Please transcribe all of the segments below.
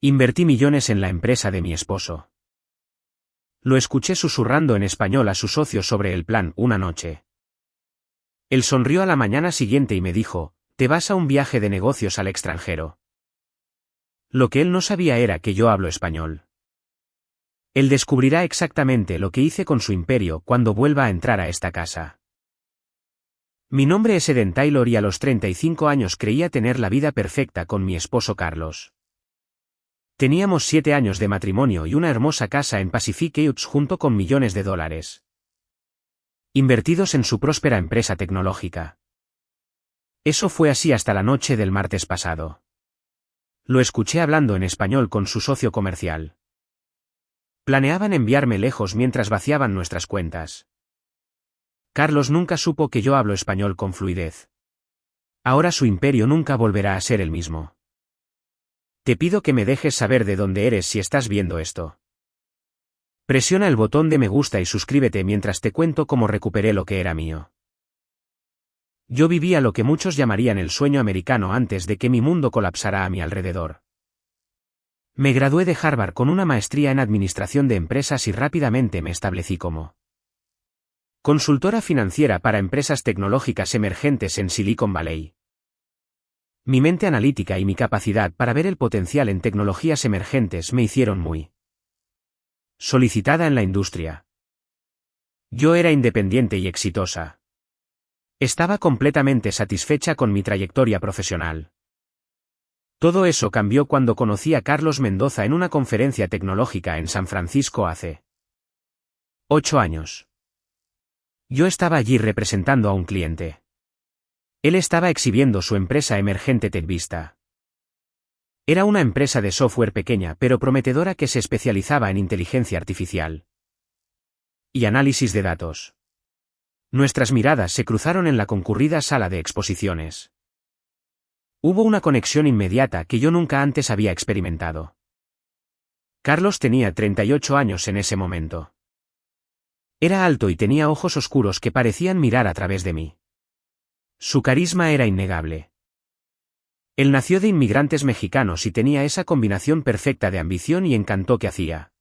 Invertí millones en la empresa de mi esposo. Lo escuché susurrando en español a su socio sobre el plan una noche. Él sonrió a la mañana siguiente y me dijo, «Te vas a un viaje de negocios al extranjero». Lo que él no sabía era que yo hablo español. Él descubrirá exactamente lo que hice con su imperio cuando vuelva a entrar a esta casa. Mi nombre es Eden Taylor y a los 35 años creía tener la vida perfecta con mi esposo Carlos. Teníamos 7 años de matrimonio y una hermosa casa en Pacific Heights junto con millones de dólares invertidos en su próspera empresa tecnológica. Eso fue así hasta la noche del martes pasado. Lo escuché hablando en español con su socio comercial. Planeaban enviarme lejos mientras vaciaban nuestras cuentas. Carlos nunca supo que yo hablo español con fluidez. Ahora su imperio nunca volverá a ser el mismo. Te pido que me dejes saber de dónde eres si estás viendo esto. Presiona el botón de me gusta y suscríbete mientras te cuento cómo recuperé lo que era mío. Yo vivía lo que muchos llamarían el sueño americano antes de que mi mundo colapsara a mi alrededor. Me gradué de Harvard con una maestría en administración de empresas y rápidamente me establecí como consultora financiera para empresas tecnológicas emergentes en Silicon Valley. Mi mente analítica y mi capacidad para ver el potencial en tecnologías emergentes me hicieron muy solicitada en la industria. Yo era independiente y exitosa. Estaba completamente satisfecha con mi trayectoria profesional. Todo eso cambió cuando conocí a Carlos Mendoza en una conferencia tecnológica en San Francisco hace 8 años. Yo estaba allí representando a un cliente. Él estaba exhibiendo su empresa emergente TechVista. Era una empresa de software pequeña pero prometedora que se especializaba en inteligencia artificial y análisis de datos. Nuestras miradas se cruzaron en la concurrida sala de exposiciones. Hubo una conexión inmediata que yo nunca antes había experimentado. Carlos tenía 38 años en ese momento. Era alto y tenía ojos oscuros que parecían mirar a través de mí. Su carisma era innegable. Él nació de inmigrantes mexicanos y tenía esa combinación perfecta de ambición y encanto que hacía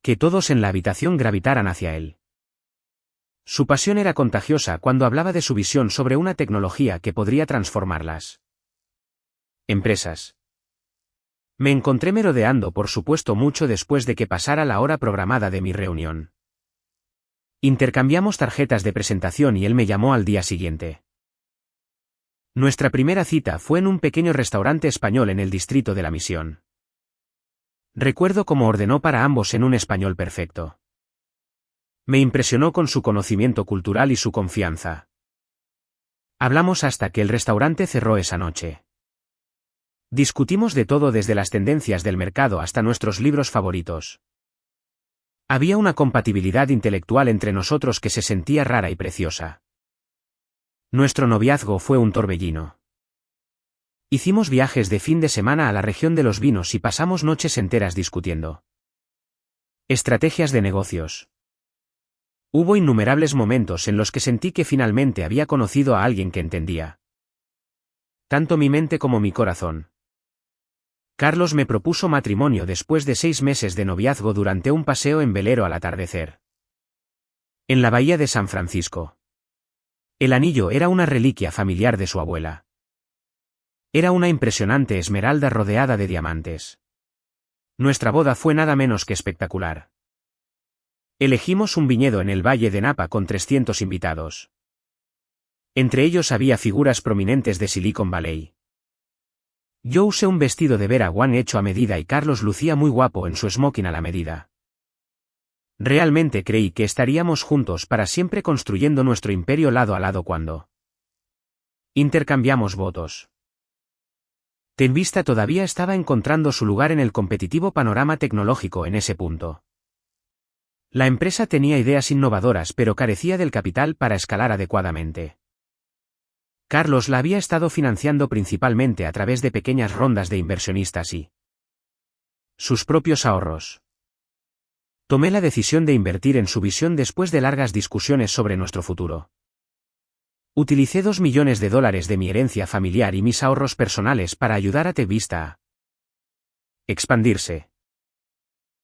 que todos en la habitación gravitaran hacia él. Su pasión era contagiosa cuando hablaba de su visión sobre una tecnología que podría transformarlas empresas. Me encontré merodeando por supuesto mucho después de que pasara la hora programada de mi reunión. Intercambiamos tarjetas de presentación y él me llamó al día siguiente. Nuestra primera cita fue en un pequeño restaurante español en el distrito de la Misión. Recuerdo cómo ordenó para ambos en un español perfecto. Me impresionó con su conocimiento cultural y su confianza. Hablamos hasta que el restaurante cerró esa noche. Discutimos de todo desde las tendencias del mercado hasta nuestros libros favoritos. Había una compatibilidad intelectual entre nosotros que se sentía rara y preciosa. Nuestro noviazgo fue un torbellino. Hicimos viajes de fin de semana a la región de los vinos y pasamos noches enteras discutiendo estrategias de negocios. Hubo innumerables momentos en los que sentí que finalmente había conocido a alguien que entendía tanto mi mente como mi corazón. Carlos me propuso matrimonio después de 6 meses de noviazgo durante un paseo en velero al atardecer en la bahía de San Francisco. El anillo era una reliquia familiar de su abuela. Era una impresionante esmeralda rodeada de diamantes. Nuestra boda fue nada menos que espectacular. Elegimos un viñedo en el Valle de Napa con 300 invitados. Entre ellos había figuras prominentes de Silicon Valley. Yo usé un vestido de Vera Wang hecho a medida y Carlos lucía muy guapo en su smoking a la medida. Realmente creí que estaríamos juntos para siempre construyendo nuestro imperio lado a lado cuando intercambiamos votos. TechVista todavía estaba encontrando su lugar en el competitivo panorama tecnológico en ese punto. La empresa tenía ideas innovadoras pero carecía del capital para escalar adecuadamente. Carlos la había estado financiando principalmente a través de pequeñas rondas de inversionistas y sus propios ahorros. Tomé la decisión de invertir en su visión después de largas discusiones sobre nuestro futuro. Utilicé $2 millones de mi herencia familiar y mis ahorros personales para ayudar a TechVista a Expandirse.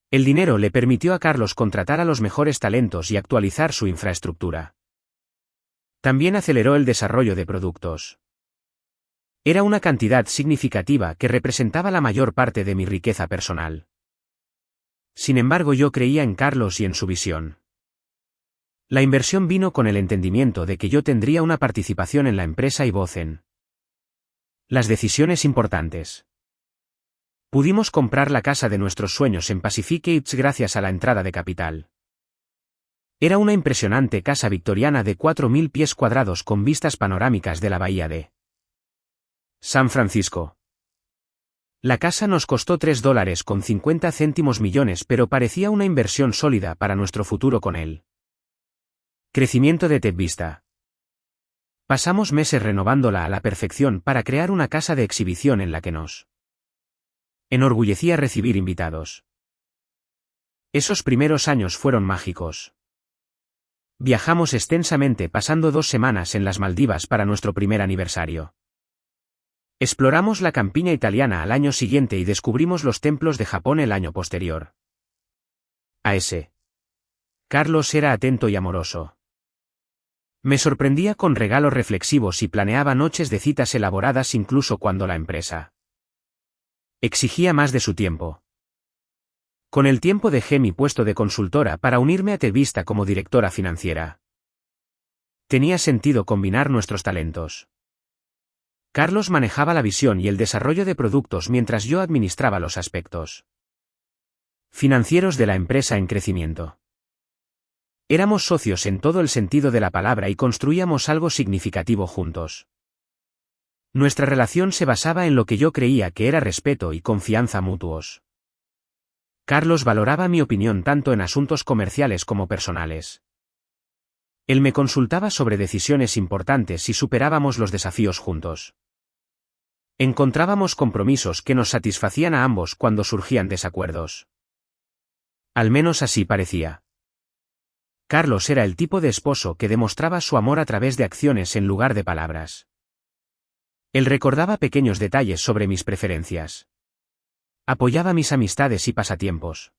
El dinero le permitió a Carlos contratar a los mejores talentos y actualizar su infraestructura. También aceleró el desarrollo de productos. Era una cantidad significativa que representaba la mayor parte de mi riqueza personal. Sin embargo, yo creía en Carlos y en su visión. La inversión vino con el entendimiento de que yo tendría una participación en la empresa y voz en las decisiones importantes. Pudimos comprar la casa de nuestros sueños en Pacific Heights gracias a la entrada de capital. Era una impresionante casa victoriana de 4.000 pies cuadrados con vistas panorámicas de la bahía de San Francisco. La casa nos costó $3.50 millones, pero parecía una inversión sólida para nuestro futuro con él. Crecimiento de TechVista. Pasamos meses renovándola a la perfección para crear una casa de exhibición en la que nos enorgullecía recibir invitados. Esos primeros años fueron mágicos. Viajamos extensamente, pasando 2 semanas en las Maldivas para nuestro primer aniversario. Exploramos la campiña italiana al año siguiente y descubrimos los templos de Japón el año posterior. A.S. Carlos era atento y amoroso. Me sorprendía con regalos reflexivos y planeaba noches de citas elaboradas incluso cuando la empresa exigía más de su tiempo. Con el tiempo dejé mi puesto de consultora para unirme a TechVista como directora financiera. Tenía sentido combinar nuestros talentos. Carlos manejaba la visión y el desarrollo de productos mientras yo administraba los aspectos financieros de la empresa en crecimiento. Éramos socios en todo el sentido de la palabra y construíamos algo significativo juntos. Nuestra relación se basaba en lo que yo creía que era respeto y confianza mutuos. Carlos valoraba mi opinión tanto en asuntos comerciales como personales. Él me consultaba sobre decisiones importantes y superábamos los desafíos juntos. Encontrábamos compromisos que nos satisfacían a ambos cuando surgían desacuerdos. Al menos así parecía. Carlos era el tipo de esposo que demostraba su amor a través de acciones en lugar de palabras. Él recordaba pequeños detalles sobre mis preferencias. Apoyaba mis amistades y pasatiempos.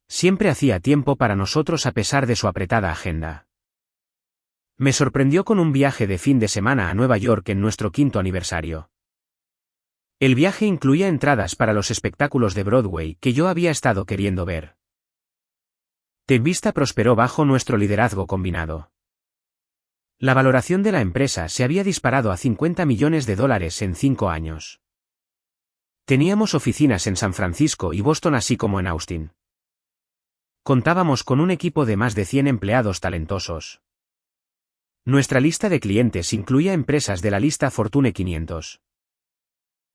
Siempre hacía tiempo para nosotros a pesar de su apretada agenda. Me sorprendió con un viaje de fin de semana a Nueva York en nuestro 5º aniversario. El viaje incluía entradas para los espectáculos de Broadway que yo había estado queriendo ver. TechVista prosperó bajo nuestro liderazgo combinado. La valoración de la empresa se había disparado a $50 millones en 5 años. Teníamos oficinas en San Francisco y Boston así como en Austin. Contábamos con un equipo de más de 100 empleados talentosos. Nuestra lista de clientes incluía empresas de la lista Fortune 500.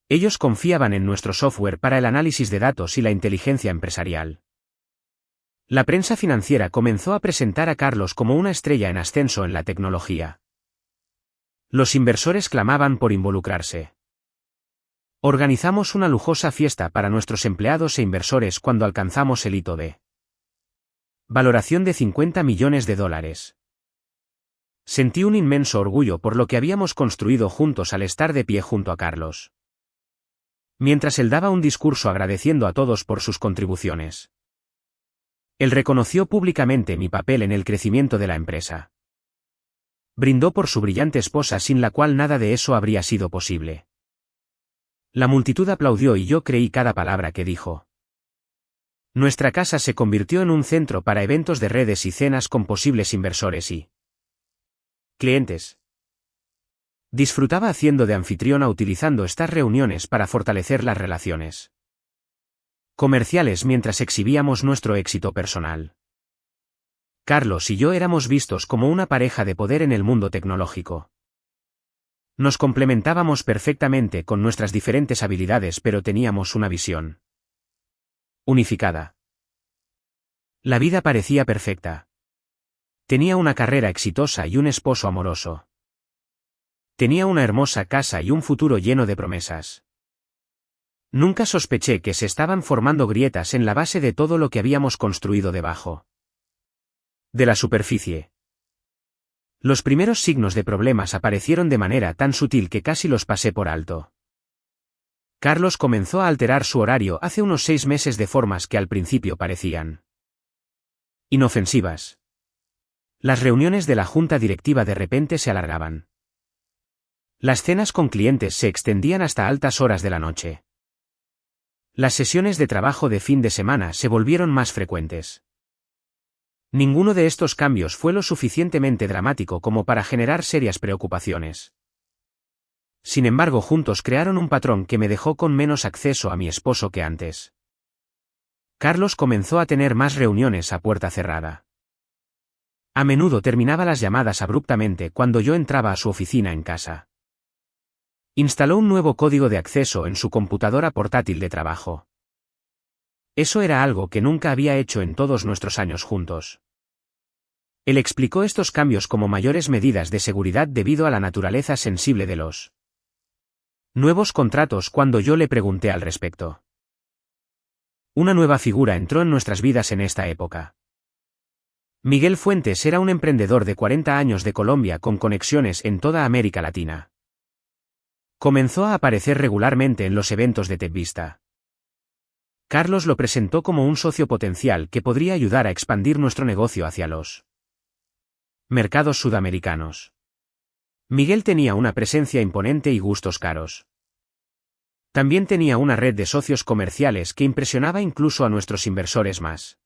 Ellos confiaban en nuestro software para el análisis de datos y la inteligencia empresarial. La prensa financiera comenzó a presentar a Carlos como una estrella en ascenso en la tecnología. Los inversores clamaban por involucrarse. Organizamos una lujosa fiesta para nuestros empleados e inversores cuando alcanzamos el hito de valoración de $50 millones. Sentí un inmenso orgullo por lo que habíamos construido juntos al estar de pie junto a Carlos. Mientras él daba un discurso agradeciendo a todos por sus contribuciones. Él reconoció públicamente mi papel en el crecimiento de la empresa. Brindó por su brillante esposa sin la cual nada de eso habría sido posible. La multitud aplaudió y yo creí cada palabra que dijo. Nuestra casa se convirtió en un centro para eventos de redes y cenas con posibles inversores y clientes. Disfrutaba haciendo de anfitriona utilizando estas reuniones para fortalecer las relaciones comerciales mientras exhibíamos nuestro éxito personal. Carlos y yo éramos vistos como una pareja de poder en el mundo tecnológico. Nos complementábamos perfectamente con nuestras diferentes habilidades, pero teníamos una visión unificada. La vida parecía perfecta. Tenía una carrera exitosa y un esposo amoroso. Tenía una hermosa casa y un futuro lleno de promesas. Nunca sospeché que se estaban formando grietas en la base de todo lo que habíamos construido debajo de la superficie. Los primeros signos de problemas aparecieron de manera tan sutil que casi los pasé por alto. Carlos comenzó a alterar su horario hace unos 6 meses de formas que al principio parecían inofensivas. Las reuniones de la junta directiva de repente se alargaban. Las cenas con clientes se extendían hasta altas horas de la noche. Las sesiones de trabajo de fin de semana se volvieron más frecuentes. Ninguno de estos cambios fue lo suficientemente dramático como para generar serias preocupaciones. Sin embargo, juntos crearon un patrón que me dejó con menos acceso a mi esposo que antes. Carlos comenzó a tener más reuniones a puerta cerrada. A menudo terminaba las llamadas abruptamente cuando yo entraba a su oficina en casa. Instaló un nuevo código de acceso en su computadora portátil de trabajo. Eso era algo que nunca había hecho en todos nuestros años juntos. Él explicó estos cambios como mayores medidas de seguridad debido a la naturaleza sensible de los nuevos contratos cuando yo le pregunté al respecto. Una nueva figura entró en nuestras vidas en esta época. Miguel Fuentes era un emprendedor de 40 años de Colombia con conexiones en toda América Latina. Comenzó a aparecer regularmente en los eventos de TechVista. Carlos lo presentó como un socio potencial que podría ayudar a expandir nuestro negocio hacia los mercados sudamericanos. Miguel tenía una presencia imponente y gustos caros. También tenía una red de socios comerciales que impresionaba incluso a nuestros inversores más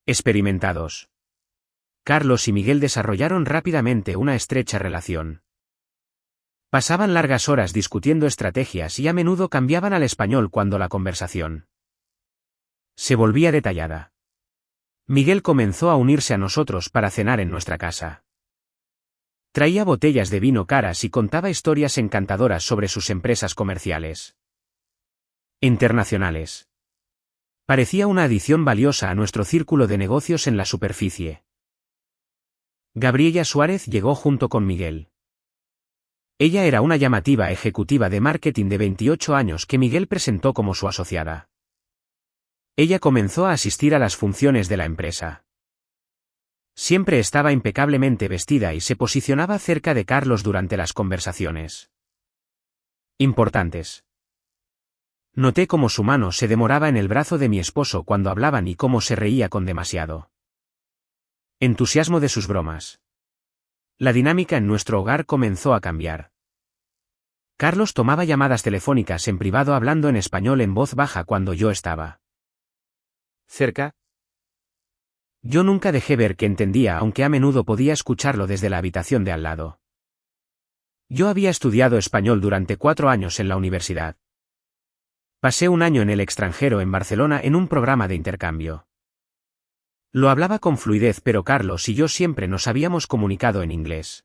experimentados. Carlos y Miguel desarrollaron rápidamente una estrecha relación. Pasaban largas horas discutiendo estrategias y a menudo cambiaban al español cuando la conversación se volvía detallada. Miguel comenzó a unirse a nosotros para cenar en nuestra casa. Traía botellas de vino caras y contaba historias encantadoras sobre sus empresas comerciales internacionales. Parecía una adición valiosa a nuestro círculo de negocios en la superficie. Gabriela Suárez llegó junto con Miguel. Ella era una llamativa ejecutiva de marketing de 28 años que Miguel presentó como su asociada. Ella comenzó a asistir a las funciones de la empresa. Siempre estaba impecablemente vestida y se posicionaba cerca de Carlos durante las conversaciones importantes. Noté cómo su mano se demoraba en el brazo de mi esposo cuando hablaban y cómo se reía con demasiado entusiasmo de sus bromas. La dinámica en nuestro hogar comenzó a cambiar. Carlos tomaba llamadas telefónicas en privado hablando en español en voz baja cuando yo estaba cerca. Yo nunca dejé ver que entendía, aunque a menudo podía escucharlo desde la habitación de al lado. Yo había estudiado español durante 4 años en la universidad. Pasé un año en el extranjero en Barcelona en un programa de intercambio. Lo hablaba con fluidez, pero Carlos y yo siempre nos habíamos comunicado en inglés.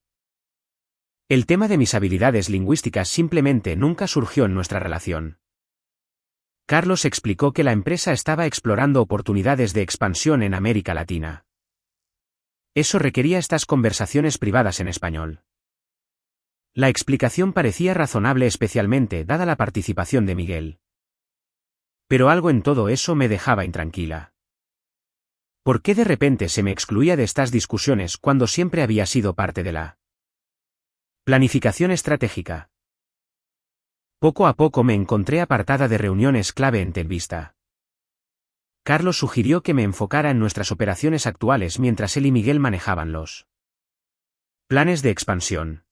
El tema de mis habilidades lingüísticas simplemente nunca surgió en nuestra relación. Carlos explicó que la empresa estaba explorando oportunidades de expansión en América Latina. Eso requería estas conversaciones privadas en español. La explicación parecía razonable, especialmente dada la participación de Miguel. Pero algo en todo eso me dejaba intranquila. ¿Por qué de repente se me excluía de estas discusiones cuando siempre había sido parte de la planificación estratégica? Poco a poco me encontré apartada de reuniones clave en TechVista. Carlos sugirió que me enfocara en nuestras operaciones actuales mientras él y Miguel manejaban los planes de expansión.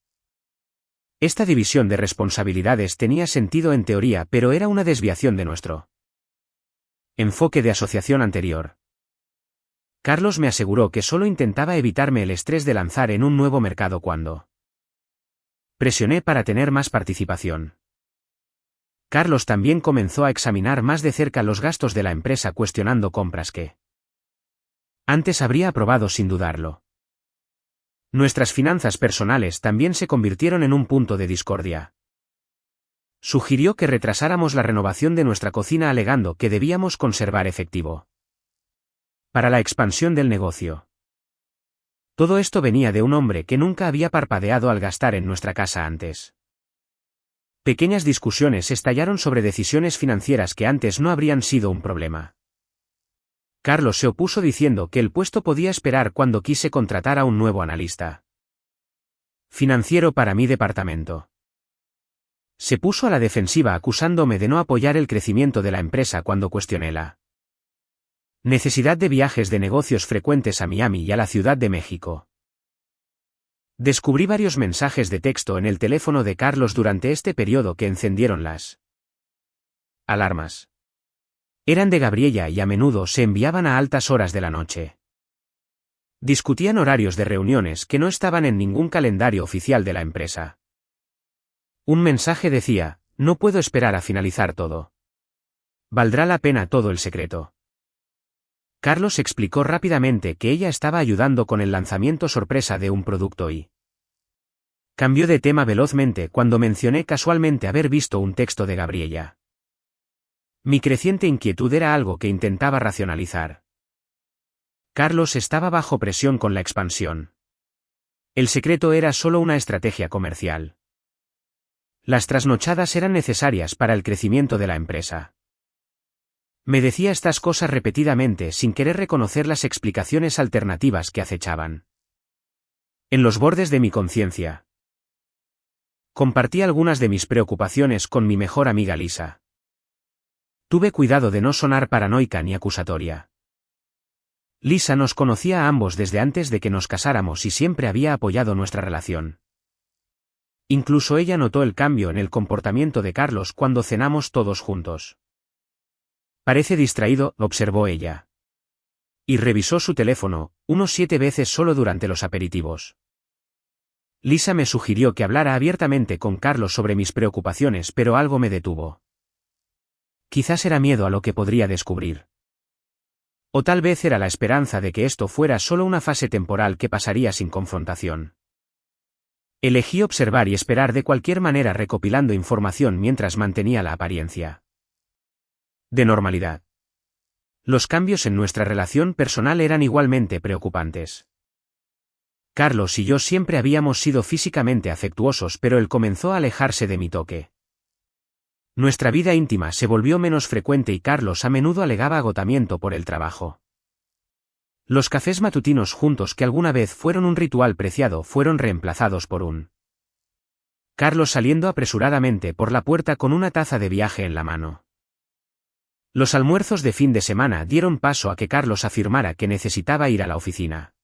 Esta división de responsabilidades tenía sentido en teoría, pero era una desviación de nuestro enfoque de asociación anterior. Carlos me aseguró que solo intentaba evitarme el estrés de lanzar en un nuevo mercado cuando presioné para tener más participación. Carlos también comenzó a examinar más de cerca los gastos de la empresa, cuestionando compras que antes habría aprobado sin dudarlo. Nuestras finanzas personales también se convirtieron en un punto de discordia. Sugirió que retrasáramos la renovación de nuestra cocina, alegando que debíamos conservar efectivo para la expansión del negocio. Todo esto venía de un hombre que nunca había parpadeado al gastar en nuestra casa antes. Pequeñas discusiones estallaron sobre decisiones financieras que antes no habrían sido un problema. Carlos se opuso diciendo que el puesto podía esperar cuando quise contratar a un nuevo analista financiero para mi departamento. Se puso a la defensiva acusándome de no apoyar el crecimiento de la empresa cuando cuestioné la necesidad de viajes de negocios frecuentes a Miami y a la Ciudad de México. Descubrí varios mensajes de texto en el teléfono de Carlos durante este periodo que encendieron las alarmas. Eran de Gabriella y a menudo se enviaban a altas horas de la noche. Discutían horarios de reuniones que no estaban en ningún calendario oficial de la empresa. Un mensaje decía: no puedo esperar a finalizar todo. Valdrá la pena todo el secreto. Carlos explicó rápidamente que ella estaba ayudando con el lanzamiento sorpresa de un producto y cambió de tema velozmente cuando mencioné casualmente haber visto un texto de Gabriella. Mi creciente inquietud era algo que intentaba racionalizar. Carlos estaba bajo presión con la expansión. El secreto era solo una estrategia comercial. Las trasnochadas eran necesarias para el crecimiento de la empresa. Me decía estas cosas repetidamente sin querer reconocer las explicaciones alternativas que acechaban en los bordes de mi conciencia. Compartí algunas de mis preocupaciones con mi mejor amiga Lisa. Tuve cuidado de no sonar paranoica ni acusatoria. Lisa nos conocía a ambos desde antes de que nos casáramos y siempre había apoyado nuestra relación. Incluso ella notó el cambio en el comportamiento de Carlos cuando cenamos todos juntos. Parece distraído, observó ella. Y revisó su teléfono, unos 7 veces solo durante los aperitivos. Lisa me sugirió que hablara abiertamente con Carlos sobre mis preocupaciones, pero algo me detuvo. Quizás era miedo a lo que podría descubrir. O tal vez era la esperanza de que esto fuera solo una fase temporal que pasaría sin confrontación. Elegí observar y esperar de cualquier manera, recopilando información mientras mantenía la apariencia de normalidad. Los cambios en nuestra relación personal eran igualmente preocupantes. Carlos y yo siempre habíamos sido físicamente afectuosos, pero él comenzó a alejarse de mi toque. Nuestra vida íntima se volvió menos frecuente y Carlos a menudo alegaba agotamiento por el trabajo. Los cafés matutinos juntos, que alguna vez fueron un ritual preciado, fueron reemplazados por un Carlos saliendo apresuradamente por la puerta con una taza de viaje en la mano. Los almuerzos de fin de semana dieron paso a que Carlos afirmara que necesitaba ir a la oficina.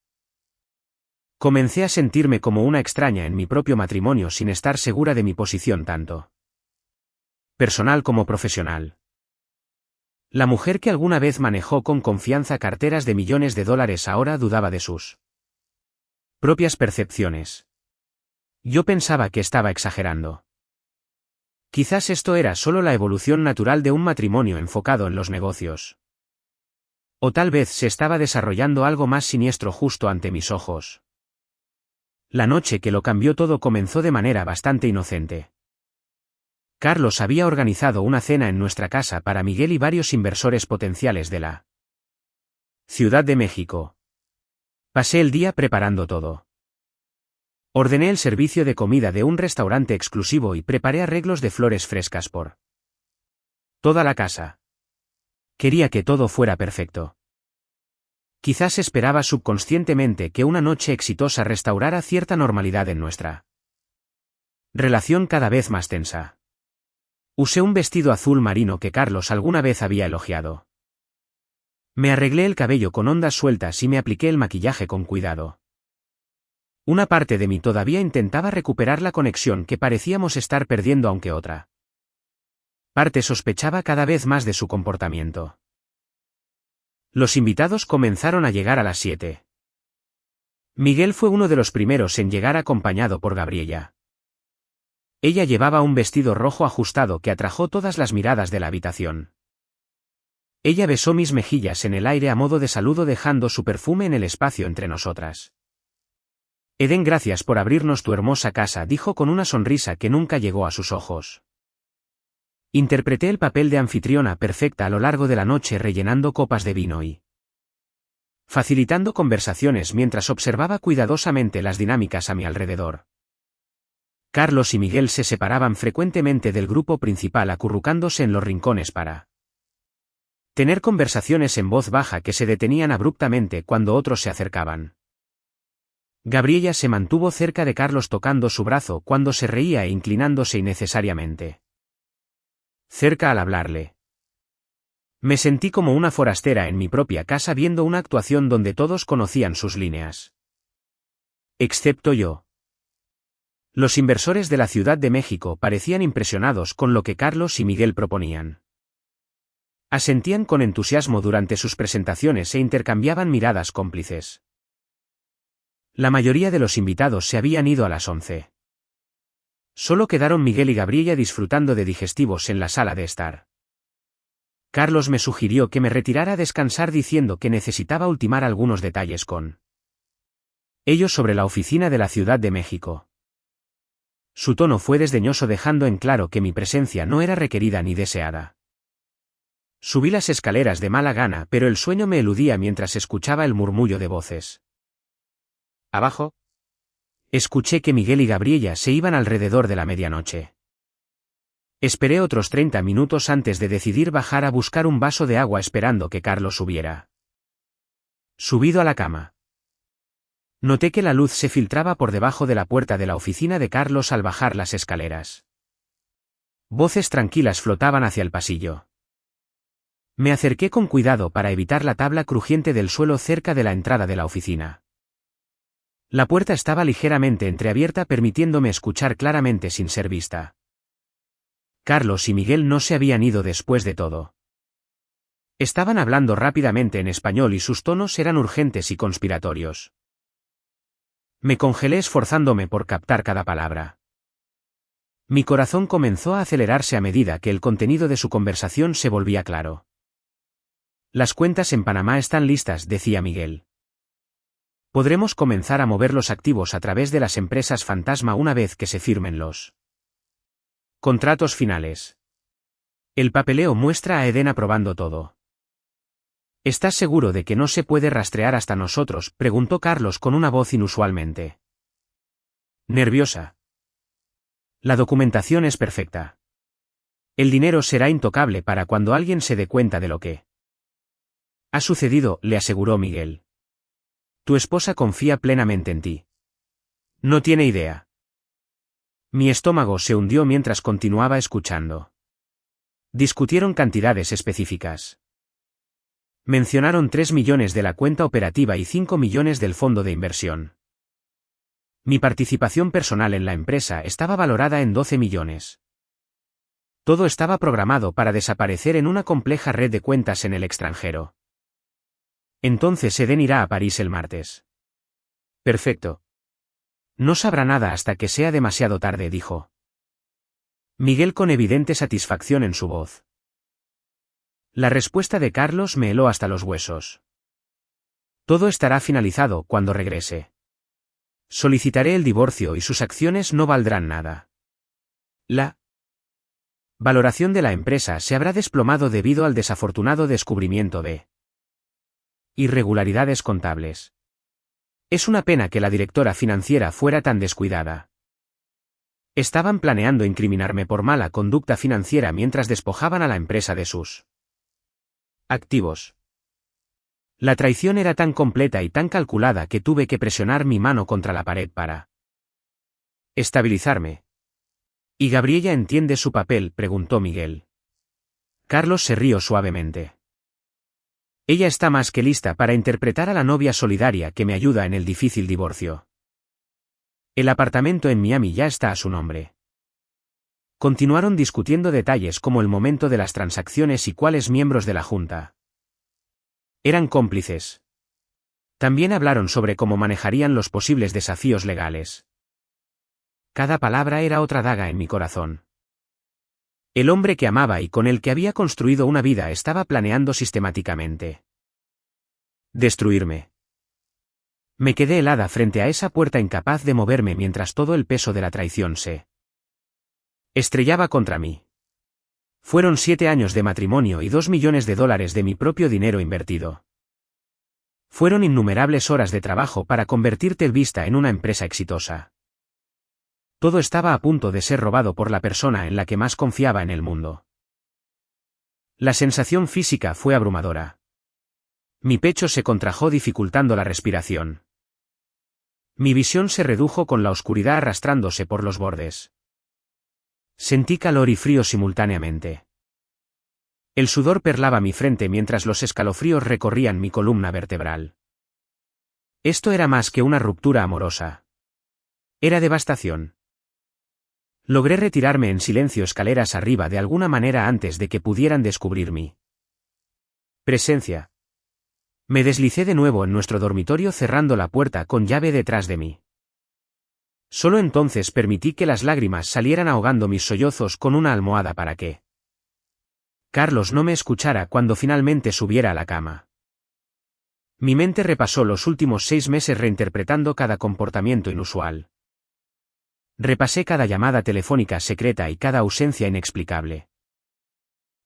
Comencé a sentirme como una extraña en mi propio matrimonio sin estar segura de mi posición tanto personal como profesional. La mujer que alguna vez manejó con confianza carteras de millones de dólares ahora dudaba de sus propias percepciones. Yo pensaba que estaba exagerando. Quizás esto era solo la evolución natural de un matrimonio enfocado en los negocios. O tal vez se estaba desarrollando algo más siniestro justo ante mis ojos. La noche que lo cambió todo comenzó de manera bastante inocente. Carlos había organizado una cena en nuestra casa para Miguel y varios inversores potenciales de la Ciudad de México. Pasé el día preparando todo. Ordené el servicio de comida de un restaurante exclusivo y preparé arreglos de flores frescas por toda la casa. Quería que todo fuera perfecto. Quizás esperaba subconscientemente que una noche exitosa restaurara cierta normalidad en nuestra relación cada vez más tensa. Usé un vestido azul marino que Carlos alguna vez había elogiado. Me arreglé el cabello con ondas sueltas y me apliqué el maquillaje con cuidado. Una parte de mí todavía intentaba recuperar la conexión que parecíamos estar perdiendo, aunque otra parte sospechaba cada vez más de su comportamiento. Los invitados comenzaron a llegar a las 7. Miguel fue uno de los primeros en llegar, acompañado por Gabriella. Ella llevaba un vestido rojo ajustado que atrajo todas las miradas de la habitación. Ella besó mis mejillas en el aire a modo de saludo, dejando su perfume en el espacio entre nosotras. Eden, gracias por abrirnos tu hermosa casa, dijo con una sonrisa que nunca llegó a sus ojos. Interpreté el papel de anfitriona perfecta a lo largo de la noche, rellenando copas de vino y facilitando conversaciones mientras observaba cuidadosamente las dinámicas a mi alrededor. Carlos y Miguel se separaban frecuentemente del grupo principal, acurrucándose en los rincones para tener conversaciones en voz baja que se detenían abruptamente cuando otros se acercaban. Gabriella se mantuvo cerca de Carlos tocando su brazo cuando se reía e inclinándose innecesariamente. Cerca al hablarle. Me sentí como una forastera en mi propia casa viendo una actuación donde todos conocían sus líneas. Excepto yo. Los inversores de la Ciudad de México parecían impresionados con lo que Carlos y Miguel proponían. Asentían con entusiasmo durante sus presentaciones e intercambiaban miradas cómplices. La mayoría de los invitados se habían ido a las 11. Solo quedaron Miguel y Gabriella disfrutando de digestivos en la sala de estar. Carlos me sugirió que me retirara a descansar diciendo que necesitaba ultimar algunos detalles con ellos sobre la oficina de la Ciudad de México. Su tono fue desdeñoso dejando en claro que mi presencia no era requerida ni deseada. Subí las escaleras de mala gana, pero el sueño me eludía mientras escuchaba el murmullo de voces. ¿Abajo? Escuché que Miguel y Gabriella se iban alrededor de la medianoche. Esperé otros 30 minutos antes de decidir bajar a buscar un vaso de agua esperando que Carlos subiera. Subido a la cama. Noté que la luz se filtraba por debajo de la puerta de la oficina de Carlos al bajar las escaleras. Voces tranquilas flotaban hacia el pasillo. Me acerqué con cuidado para evitar la tabla crujiente del suelo cerca de la entrada de la oficina. La puerta estaba ligeramente entreabierta permitiéndome escuchar claramente sin ser vista. Carlos y Miguel no se habían ido después de todo. Estaban hablando rápidamente en español y sus tonos eran urgentes y conspiratorios. Me congelé esforzándome por captar cada palabra. Mi corazón comenzó a acelerarse a medida que el contenido de su conversación se volvía claro. Las cuentas en Panamá están listas, decía Miguel. Podremos comenzar a mover los activos a través de las empresas fantasma una vez que se firmen los contratos finales. El papeleo muestra a Eden aprobando todo. ¿Estás seguro de que no se puede rastrear hasta nosotros?, preguntó Carlos con una voz inusualmente nerviosa. La documentación es perfecta. El dinero será intocable para cuando alguien se dé cuenta de lo que ha sucedido, le aseguró Miguel. Tu esposa confía plenamente en ti. No tiene idea. Mi estómago se hundió mientras continuaba escuchando. Discutieron cantidades específicas. Mencionaron 3 millones de la cuenta operativa y 5 millones del fondo de inversión. Mi participación personal en la empresa estaba valorada en 12 millones. Todo estaba programado para desaparecer en una compleja red de cuentas en el extranjero. Entonces Eden irá a París el martes. Perfecto. No sabrá nada hasta que sea demasiado tarde, dijo Miguel con evidente satisfacción en su voz. La respuesta de Carlos me heló hasta los huesos. Todo estará finalizado cuando regrese. Solicitaré el divorcio y sus acciones no valdrán nada. La valoración de la empresa se habrá desplomado debido al desafortunado descubrimiento de irregularidades contables. Es una pena que la directora financiera fuera tan descuidada. Estaban planeando incriminarme por mala conducta financiera mientras despojaban a la empresa de sus activos. La traición era tan completa y tan calculada que tuve que presionar mi mano contra la pared para estabilizarme. ¿Y Gabriella entiende su papel?, preguntó Miguel. Carlos se rió suavemente. Ella está más que lista para interpretar a la novia solidaria que me ayuda en el difícil divorcio. El apartamento en Miami ya está a su nombre. Continuaron discutiendo detalles como el momento de las transacciones y cuáles miembros de la junta eran cómplices. También hablaron sobre cómo manejarían los posibles desafíos legales. Cada palabra era otra daga en mi corazón. El hombre que amaba y con el que había construido una vida estaba planeando sistemáticamente destruirme. Me quedé helada frente a esa puerta, incapaz de moverme mientras todo el peso de la traición se estrellaba contra mí. Fueron 7 años de matrimonio y 2 millones de dólares de mi propio dinero invertido. Fueron innumerables horas de trabajo para convertir Telvista en una empresa exitosa. Todo estaba a punto de ser robado por la persona en la que más confiaba en el mundo. La sensación física fue abrumadora. Mi pecho se contrajo dificultando la respiración. Mi visión se redujo con la oscuridad arrastrándose por los bordes. Sentí calor y frío simultáneamente. El sudor perlaba mi frente mientras los escalofríos recorrían mi columna vertebral. Esto era más que una ruptura amorosa. Era devastación. Logré retirarme en silencio escaleras arriba de alguna manera antes de que pudieran descubrir mi presencia. Me deslicé de nuevo en nuestro dormitorio cerrando la puerta con llave detrás de mí. Solo entonces permití que las lágrimas salieran ahogando mis sollozos con una almohada para que Carlos no me escuchara cuando finalmente subiera a la cama. Mi mente repasó los últimos 6 meses reinterpretando cada comportamiento inusual. Repasé cada llamada telefónica secreta y cada ausencia inexplicable.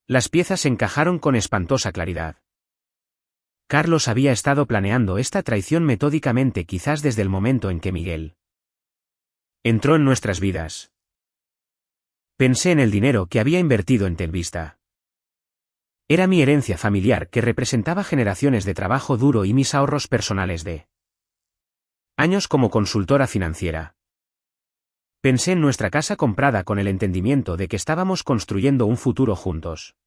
Las piezas encajaron con espantosa claridad. Carlos había estado planeando esta traición metódicamente quizás desde el momento en que Miguel entró en nuestras vidas. Pensé en el dinero que había invertido en Telvista. Era mi herencia familiar que representaba generaciones de trabajo duro y mis ahorros personales de años como consultora financiera. Pensé en nuestra casa comprada con el entendimiento de que estábamos construyendo un futuro juntos.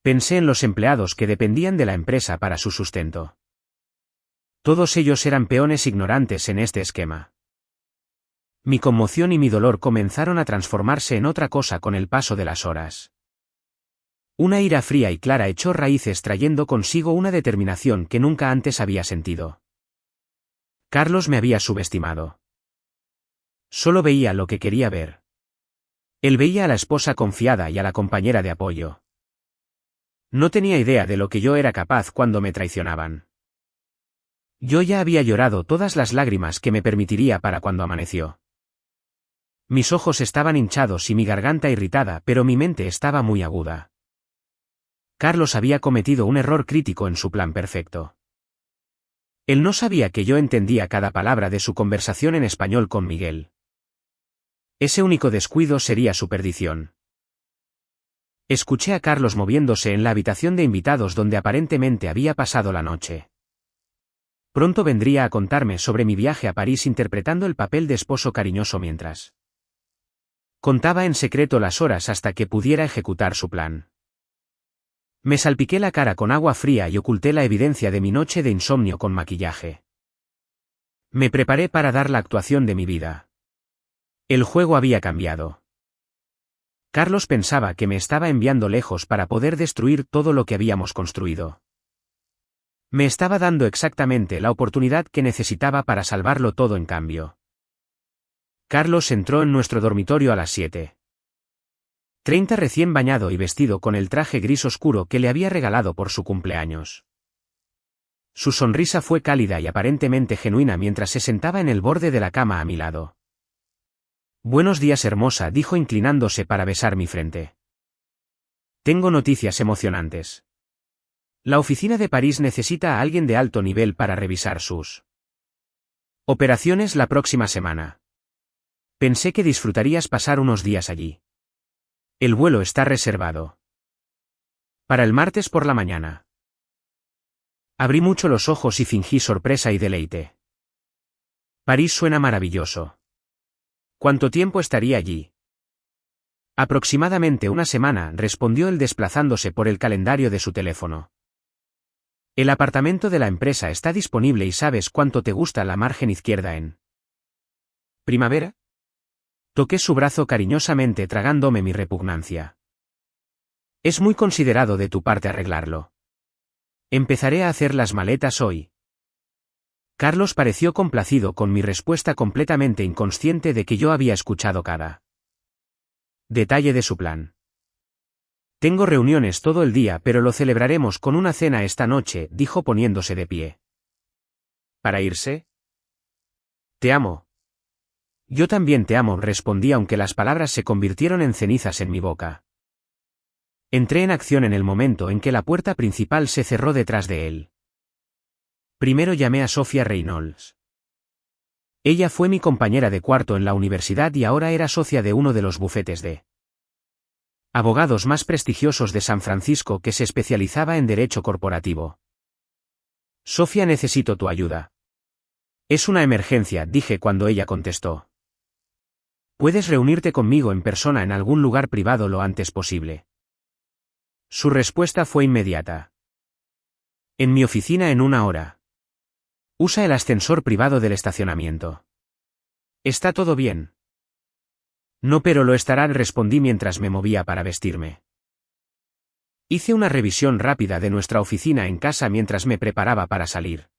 Pensé en los empleados que dependían de la empresa para su sustento. Todos ellos eran peones ignorantes en este esquema. Mi conmoción y mi dolor comenzaron a transformarse en otra cosa con el paso de las horas. Una ira fría y clara echó raíces trayendo consigo una determinación que nunca antes había sentido. Carlos me había subestimado. Solo veía lo que quería ver. Él veía a la esposa confiada y a la compañera de apoyo. No tenía idea de lo que yo era capaz cuando me traicionaban. Yo ya había llorado todas las lágrimas que me permitiría para cuando amaneció. Mis ojos estaban hinchados y mi garganta irritada, pero mi mente estaba muy aguda. Carlos había cometido un error crítico en su plan perfecto. Él no sabía que yo entendía cada palabra de su conversación en español con Miguel. Ese único descuido sería su perdición. Escuché a Carlos moviéndose en la habitación de invitados donde aparentemente había pasado la noche. Pronto vendría a contarme sobre mi viaje a París interpretando el papel de esposo cariñoso mientras contaba en secreto las horas hasta que pudiera ejecutar su plan. Me salpiqué la cara con agua fría y oculté la evidencia de mi noche de insomnio con maquillaje. Me preparé para dar la actuación de mi vida. El juego había cambiado. Carlos pensaba que me estaba enviando lejos para poder destruir todo lo que habíamos construido. Me estaba dando exactamente la oportunidad que necesitaba para salvarlo todo en cambio. Carlos entró en nuestro dormitorio a las 7:30 recién bañado y vestido con el traje gris oscuro que le había regalado por su cumpleaños. Su sonrisa fue cálida y aparentemente genuina mientras se sentaba en el borde de la cama a mi lado. «Buenos días, hermosa», dijo inclinándose para besar mi frente. «Tengo noticias emocionantes. La oficina de París necesita a alguien de alto nivel para revisar sus operaciones la próxima semana. Pensé que disfrutarías pasar unos días allí. El vuelo está reservado para el martes por la mañana». Abrí mucho los ojos y fingí sorpresa y deleite. París suena maravilloso. ¿Cuánto tiempo estaría allí? Aproximadamente una semana, respondió él desplazándose por el calendario de su teléfono. El apartamento de la empresa está disponible y sabes cuánto te gusta la margen izquierda en primavera. Toqué su brazo cariñosamente tragándome mi repugnancia. Es muy considerado de tu parte arreglarlo. Empezaré a hacer las maletas hoy. Carlos pareció complacido con mi respuesta, completamente inconsciente de que yo había escuchado cada detalle de su plan. Tengo reuniones todo el día, pero lo celebraremos con una cena esta noche, dijo poniéndose de pie. ¿Para irse? Te amo. Yo también te amo, respondí aunque las palabras se convirtieron en cenizas en mi boca. Entré en acción en el momento en que la puerta principal se cerró detrás de él. Primero llamé a Sofía Reynolds. Ella fue mi compañera de cuarto en la universidad y ahora era socia de uno de los bufetes de abogados más prestigiosos de San Francisco que se especializaba en derecho corporativo. Sofía, necesito tu ayuda. Es una emergencia, dije cuando ella contestó. Puedes reunirte conmigo en persona en algún lugar privado lo antes posible. Su respuesta fue inmediata. En mi oficina en 1 hora. Usa el ascensor privado del estacionamiento. ¿Está todo bien? No, pero lo estará, respondí mientras me movía para vestirme. Hice una revisión rápida de nuestra oficina en casa mientras me preparaba para salir.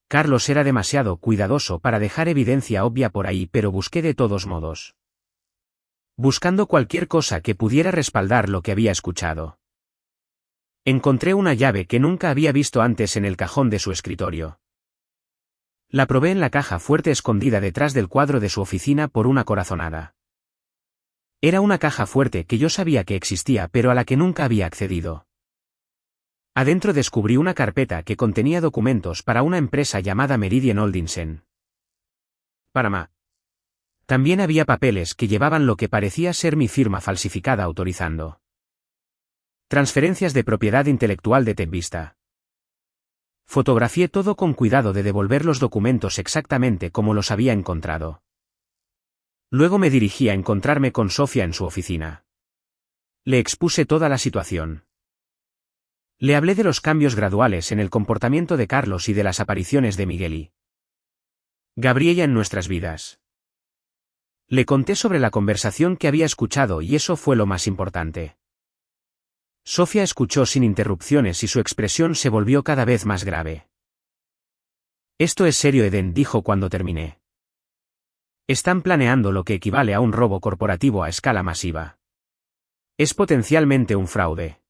Carlos era demasiado cuidadoso para dejar evidencia obvia por ahí, pero busqué de todos modos. Buscando cualquier cosa que pudiera respaldar lo que había escuchado. Encontré una llave que nunca había visto antes en el cajón de su escritorio. La probé en la caja fuerte escondida detrás del cuadro de su oficina por una corazonada. Era una caja fuerte que yo sabía que existía pero a la que nunca había accedido. Adentro descubrí una carpeta que contenía documentos para una empresa llamada Meridian Holdings en Panamá. También había papeles que llevaban lo que parecía ser mi firma falsificada autorizando transferencias de propiedad intelectual de TechVista. Fotografié todo con cuidado de devolver los documentos exactamente como los había encontrado. Luego me dirigí a encontrarme con Sofía en su oficina. Le expuse toda la situación. Le hablé de los cambios graduales en el comportamiento de Carlos y de las apariciones de Miguel y Gabriela en nuestras vidas. Le conté sobre la conversación que había escuchado y eso fue lo más importante. Sofía escuchó sin interrupciones y su expresión se volvió cada vez más grave. Esto es serio, Eden, dijo cuando terminé. Están planeando lo que equivale a un robo corporativo a escala masiva. Es potencialmente un fraude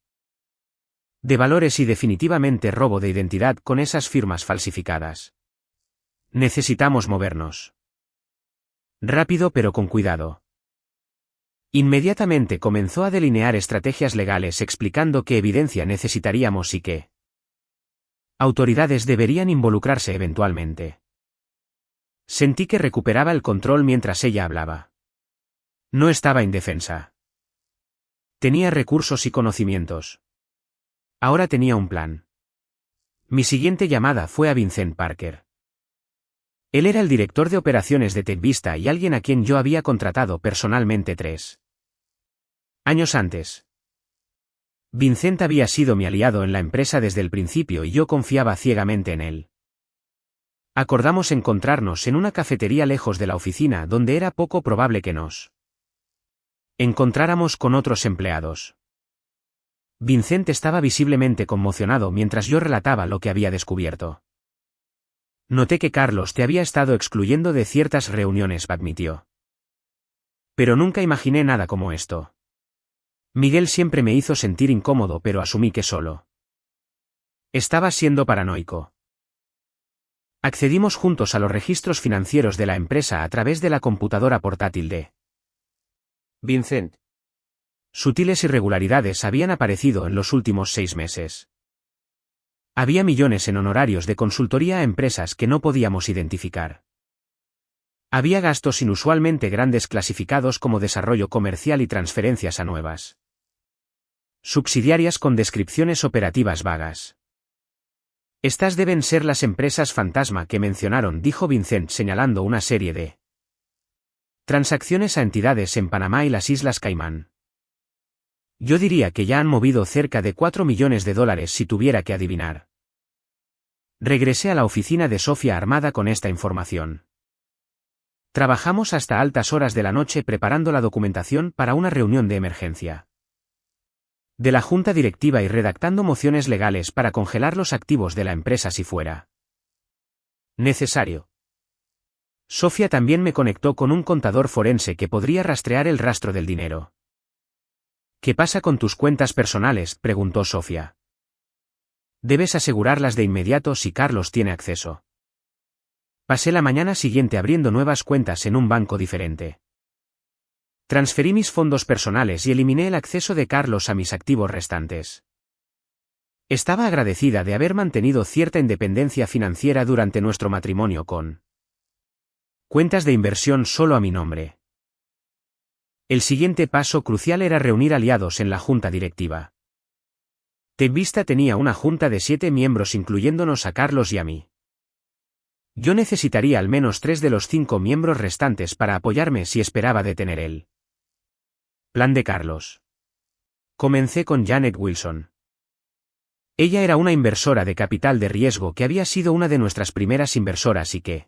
de valores y definitivamente robo de identidad con esas firmas falsificadas. Necesitamos movernos rápido pero con cuidado. Inmediatamente comenzó a delinear estrategias legales explicando qué evidencia necesitaríamos y qué autoridades deberían involucrarse eventualmente. Sentí que recuperaba el control mientras ella hablaba. No estaba indefensa. Tenía recursos y conocimientos. Ahora tenía un plan. Mi siguiente llamada fue a Vincent Parker. Él era el director de operaciones de TechVista y alguien a quien yo había contratado personalmente 3 años antes. Vincent había sido mi aliado en la empresa desde el principio y yo confiaba ciegamente en él. Acordamos encontrarnos en una cafetería lejos de la oficina donde era poco probable que nos encontráramos con otros empleados. Vincent estaba visiblemente conmocionado mientras yo relataba lo que había descubierto. Noté que Carlos te había estado excluyendo de ciertas reuniones, admitió. Pero nunca imaginé nada como esto. Miguel siempre me hizo sentir incómodo, pero asumí que solo estaba siendo paranoico. Accedimos juntos a los registros financieros de la empresa a través de la computadora portátil de Vincent. Sutiles irregularidades habían aparecido en los últimos 6 meses. Había millones en honorarios de consultoría a empresas que no podíamos identificar. Había gastos inusualmente grandes clasificados como desarrollo comercial y transferencias a nuevas subsidiarias con descripciones operativas vagas. Estas deben ser las empresas fantasma que mencionaron, dijo Vincent señalando una serie de transacciones a entidades en Panamá y las Islas Caimán. Yo diría que ya han movido cerca de $4 millones si tuviera que adivinar. Regresé a la oficina de Sofía armada con esta información. Trabajamos hasta altas horas de la noche preparando la documentación para una reunión de emergencia de la junta directiva y redactando mociones legales para congelar los activos de la empresa si fuera necesario. Sofía también me conectó con un contador forense que podría rastrear el rastro del dinero. ¿Qué pasa con tus cuentas personales?, preguntó Sofía. Debes asegurarlas de inmediato si Carlos tiene acceso. Pasé la mañana siguiente abriendo nuevas cuentas en un banco diferente. Transferí mis fondos personales y eliminé el acceso de Carlos a mis activos restantes. Estaba agradecida de haber mantenido cierta independencia financiera durante nuestro matrimonio con cuentas de inversión solo a mi nombre. El siguiente paso crucial era reunir aliados en la junta directiva. TechVista tenía una junta de 7 miembros incluyéndonos a Carlos y a mí. Yo necesitaría al menos 3 de los 5 miembros restantes para apoyarme si esperaba detener el plan de Carlos. Comencé con Janet Wilson. Ella era una inversora de capital de riesgo que había sido una de nuestras primeras inversoras y que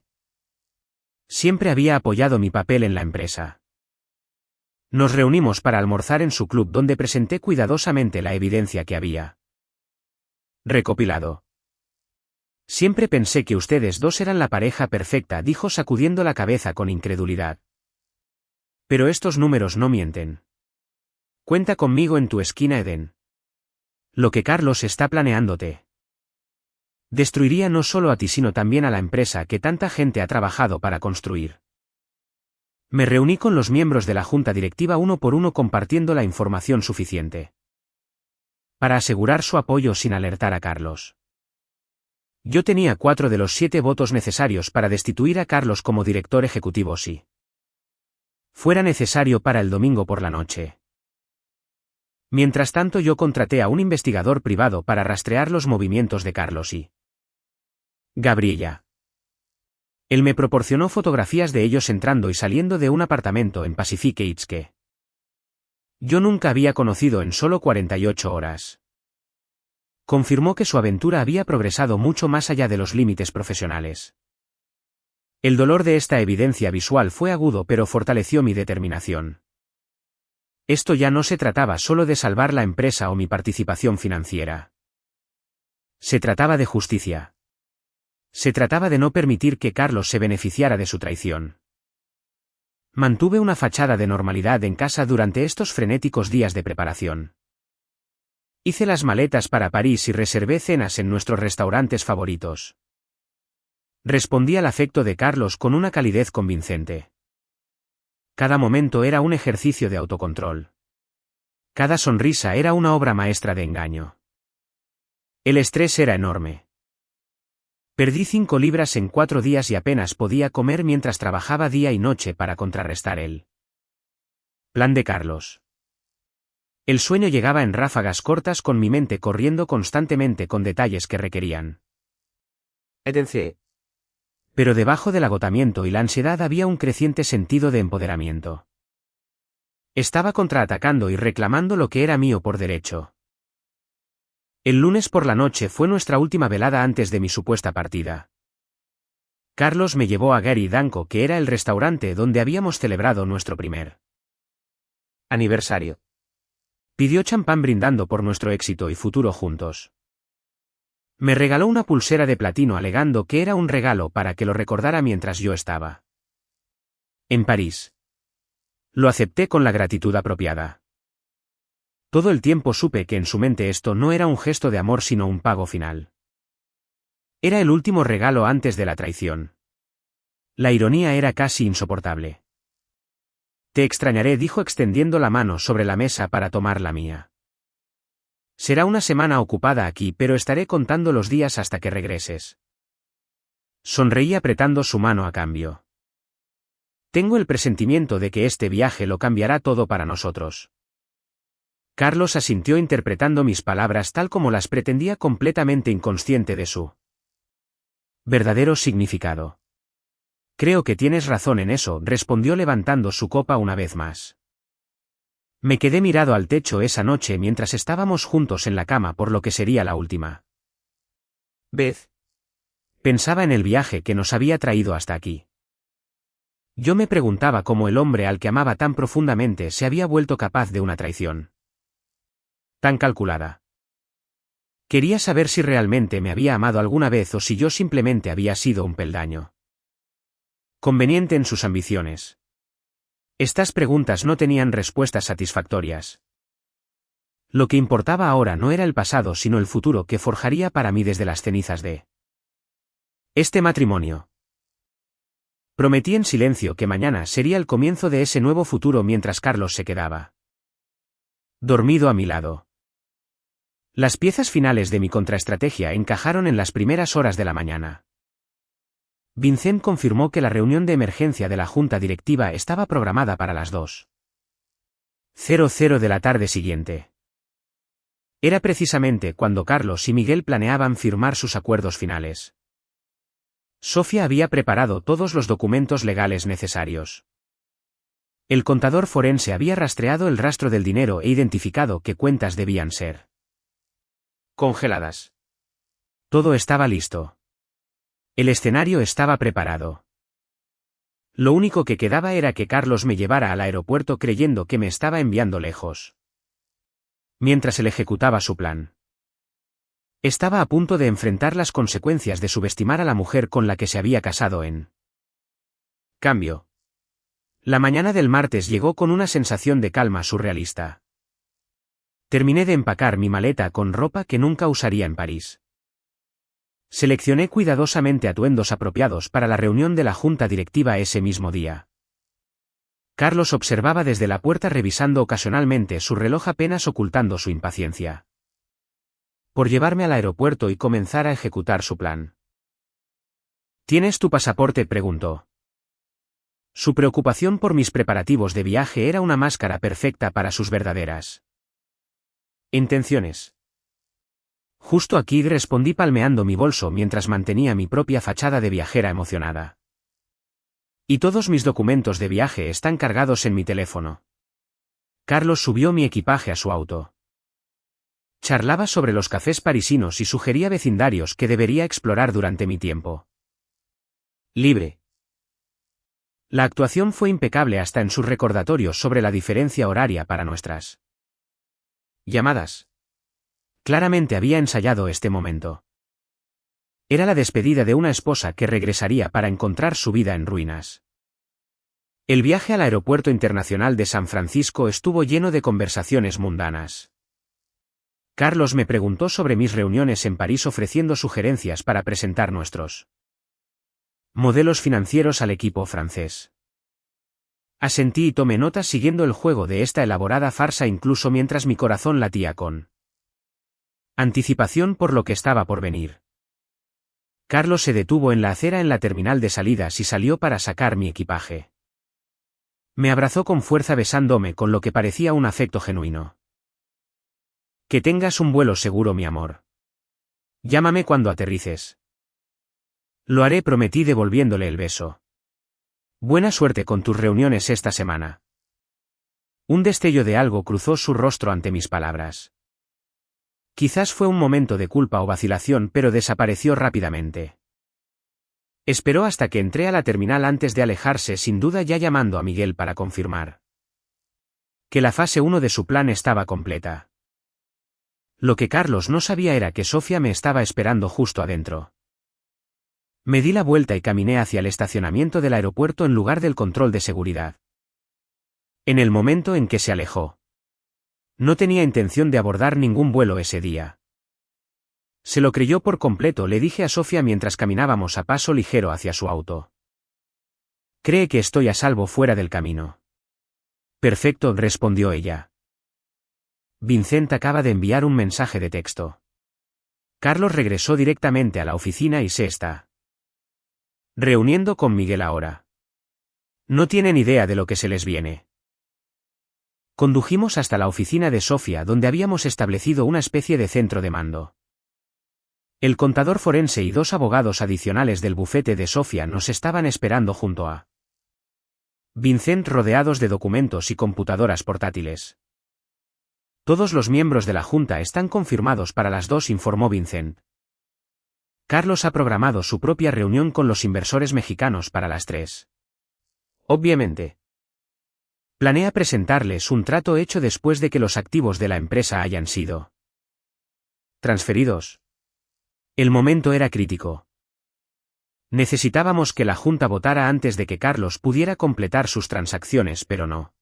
siempre había apoyado mi papel en la empresa. Nos reunimos para almorzar en su club donde presenté cuidadosamente la evidencia que había recopilado. Siempre pensé que ustedes dos eran la pareja perfecta, dijo sacudiendo la cabeza con incredulidad. Pero estos números no mienten. Cuenta conmigo en tu esquina, Eden. Lo que Carlos está planeándote destruiría no solo a ti sino también a la empresa que tanta gente ha trabajado para construir. Me reuní con los miembros de la junta directiva uno por uno compartiendo la información suficiente para asegurar su apoyo sin alertar a Carlos. Yo tenía 4 de los 7 votos necesarios para destituir a Carlos como director ejecutivo si fuera necesario para el domingo por la noche. Mientras tanto yo contraté a un investigador privado para rastrear los movimientos de Carlos y Gabriella. Él me proporcionó fotografías de ellos entrando y saliendo de un apartamento en Pacific Heights que yo nunca había conocido en solo 48 horas. Confirmó que su aventura había progresado mucho más allá de los límites profesionales. El dolor de esta evidencia visual fue agudo pero fortaleció mi determinación. Esto ya no se trataba solo de salvar la empresa o mi participación financiera. Se trataba de justicia. Se trataba de no permitir que Carlos se beneficiara de su traición. Mantuve una fachada de normalidad en casa durante estos frenéticos días de preparación. Hice las maletas para París y reservé cenas en nuestros restaurantes favoritos. Respondí al afecto de Carlos con una calidez convincente. Cada momento era un ejercicio de autocontrol. Cada sonrisa era una obra maestra de engaño. El estrés era enorme. Perdí 5 libras en 4 días y apenas podía comer mientras trabajaba día y noche para contrarrestar el plan de Carlos. El sueño llegaba en ráfagas cortas con mi mente corriendo constantemente con detalles que requerían atención. Pero debajo del agotamiento y la ansiedad había un creciente sentido de empoderamiento. Estaba contraatacando y reclamando lo que era mío por derecho. El lunes por la noche fue nuestra última velada antes de mi supuesta partida. Carlos me llevó a Gary Danko, que era el restaurante donde habíamos celebrado nuestro primer aniversario. Pidió champán brindando por nuestro éxito y futuro juntos. Me regaló una pulsera de platino alegando que era un regalo para que lo recordara mientras yo estaba en París. Lo acepté con la gratitud apropiada. Todo el tiempo supe que en su mente esto no era un gesto de amor sino un pago final. Era el último regalo antes de la traición. La ironía era casi insoportable. Te extrañaré, dijo extendiendo la mano sobre la mesa para tomar la mía. Será una semana ocupada aquí, pero estaré contando los días hasta que regreses. Sonreí apretando su mano a cambio. Tengo el presentimiento de que este viaje lo cambiará todo para nosotros. Carlos asintió interpretando mis palabras tal como las pretendía, completamente inconsciente de su verdadero significado. Creo que tienes razón en eso, respondió levantando su copa una vez más. Me quedé mirado al techo esa noche mientras estábamos juntos en la cama por lo que sería la última vez. Pensaba en el viaje que nos había traído hasta aquí. Yo me preguntaba cómo el hombre al que amaba tan profundamente se había vuelto capaz de una traición tan calculada. Quería saber si realmente me había amado alguna vez o si yo simplemente había sido un peldaño conveniente en sus ambiciones. Estas preguntas no tenían respuestas satisfactorias. Lo que importaba ahora no era el pasado sino el futuro que forjaría para mí desde las cenizas de este matrimonio. Prometí en silencio que mañana sería el comienzo de ese nuevo futuro mientras Carlos se quedaba dormido a mi lado. Las piezas finales de mi contraestrategia encajaron en las primeras horas de la mañana. Vincent confirmó que la reunión de emergencia de la junta directiva estaba programada para las 2:00 de la tarde siguiente. Era precisamente cuando Carlos y Miguel planeaban firmar sus acuerdos finales. Sofía había preparado todos los documentos legales necesarios. El contador forense había rastreado el rastro del dinero e identificado qué cuentas debían ser congeladas. Todo estaba listo. El escenario estaba preparado. Lo único que quedaba era que Carlos me llevara al aeropuerto creyendo que me estaba enviando lejos, mientras él ejecutaba su plan. Estaba a punto de enfrentar las consecuencias de subestimar a la mujer con la que se había casado en cambio. La mañana del martes llegó con una sensación de calma surrealista. Terminé de empacar mi maleta con ropa que nunca usaría en París. Seleccioné cuidadosamente atuendos apropiados para la reunión de la junta directiva ese mismo día. Carlos observaba desde la puerta revisando ocasionalmente su reloj apenas ocultando su impaciencia por llevarme al aeropuerto y comenzar a ejecutar su plan. ¿Tienes tu pasaporte?, preguntó. Su preocupación por mis preparativos de viaje era una máscara perfecta para sus verdaderas intenciones. Justo aquí, respondí palmeando mi bolso mientras mantenía mi propia fachada de viajera emocionada. Y todos mis documentos de viaje están cargados en mi teléfono. Carlos subió mi equipaje a su auto. Charlaba sobre los cafés parisinos y sugería vecindarios que debería explorar durante mi tiempo libre. La actuación fue impecable hasta en sus recordatorios sobre la diferencia horaria para nuestras llamadas. Claramente había ensayado este momento. Era la despedida de una esposa que regresaría para encontrar su vida en ruinas. El viaje al Aeropuerto Internacional de San Francisco estuvo lleno de conversaciones mundanas. Carlos me preguntó sobre mis reuniones en París ofreciendo sugerencias para presentar nuestros modelos financieros al equipo francés. Asentí y tomé notas siguiendo el juego de esta elaborada farsa incluso mientras mi corazón latía con anticipación por lo que estaba por venir. Carlos se detuvo en la acera en la terminal de salidas y salió para sacar mi equipaje. Me abrazó con fuerza besándome con lo que parecía un afecto genuino. Que tengas un vuelo seguro, mi amor. Llámame cuando aterrices. Lo haré, prometí devolviéndole el beso. Buena suerte con tus reuniones esta semana. Un destello de algo cruzó su rostro ante mis palabras. Quizás fue un momento de culpa o vacilación, pero desapareció rápidamente. Esperó hasta que entré a la terminal antes de alejarse, sin duda ya llamando a Miguel para confirmar que la fase 1 de su plan estaba completa. Lo que Carlos no sabía era que Sofía me estaba esperando justo adentro. Me di la vuelta y caminé hacia el estacionamiento del aeropuerto en lugar del control de seguridad. En el momento en que se alejó, no tenía intención de abordar ningún vuelo ese día. Se lo creyó por completo, le dije a Sofía mientras caminábamos a paso ligero hacia su auto. Cree que estoy a salvo fuera del camino. Perfecto, respondió ella. Vincent acaba de enviar un mensaje de texto. Carlos regresó directamente a la oficina y se está reuniendo con Miguel ahora. No tienen idea de lo que se les viene. Condujimos hasta la oficina de Sofía, donde habíamos establecido una especie de centro de mando. El contador forense y 2 abogados adicionales del bufete de Sofía nos estaban esperando junto a Vincent, rodeados de documentos y computadoras portátiles. Todos los miembros de la junta están confirmados para las 2, informó Vincent. Carlos ha programado su propia reunión con los inversores mexicanos para las 3. Obviamente. Planea presentarles un trato hecho después de que los activos de la empresa hayan sido transferidos. El momento era crítico. Necesitábamos que la junta votara antes de que Carlos pudiera completar sus transacciones, pero no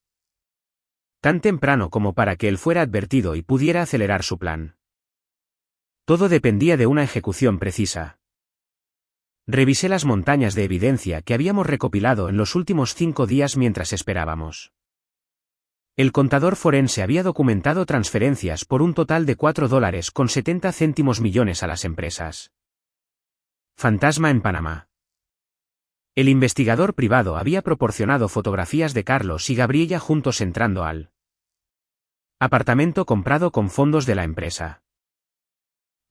tan temprano como para que él fuera advertido y pudiera acelerar su plan. Todo dependía de una ejecución precisa. Revisé las montañas de evidencia que habíamos recopilado en los últimos 5 días mientras esperábamos. El contador forense había documentado transferencias por un total de $4.70 millones a las empresas fantasma en Panamá. El investigador privado había proporcionado fotografías de Carlos y Gabriela juntos entrando al apartamento comprado con fondos de la empresa.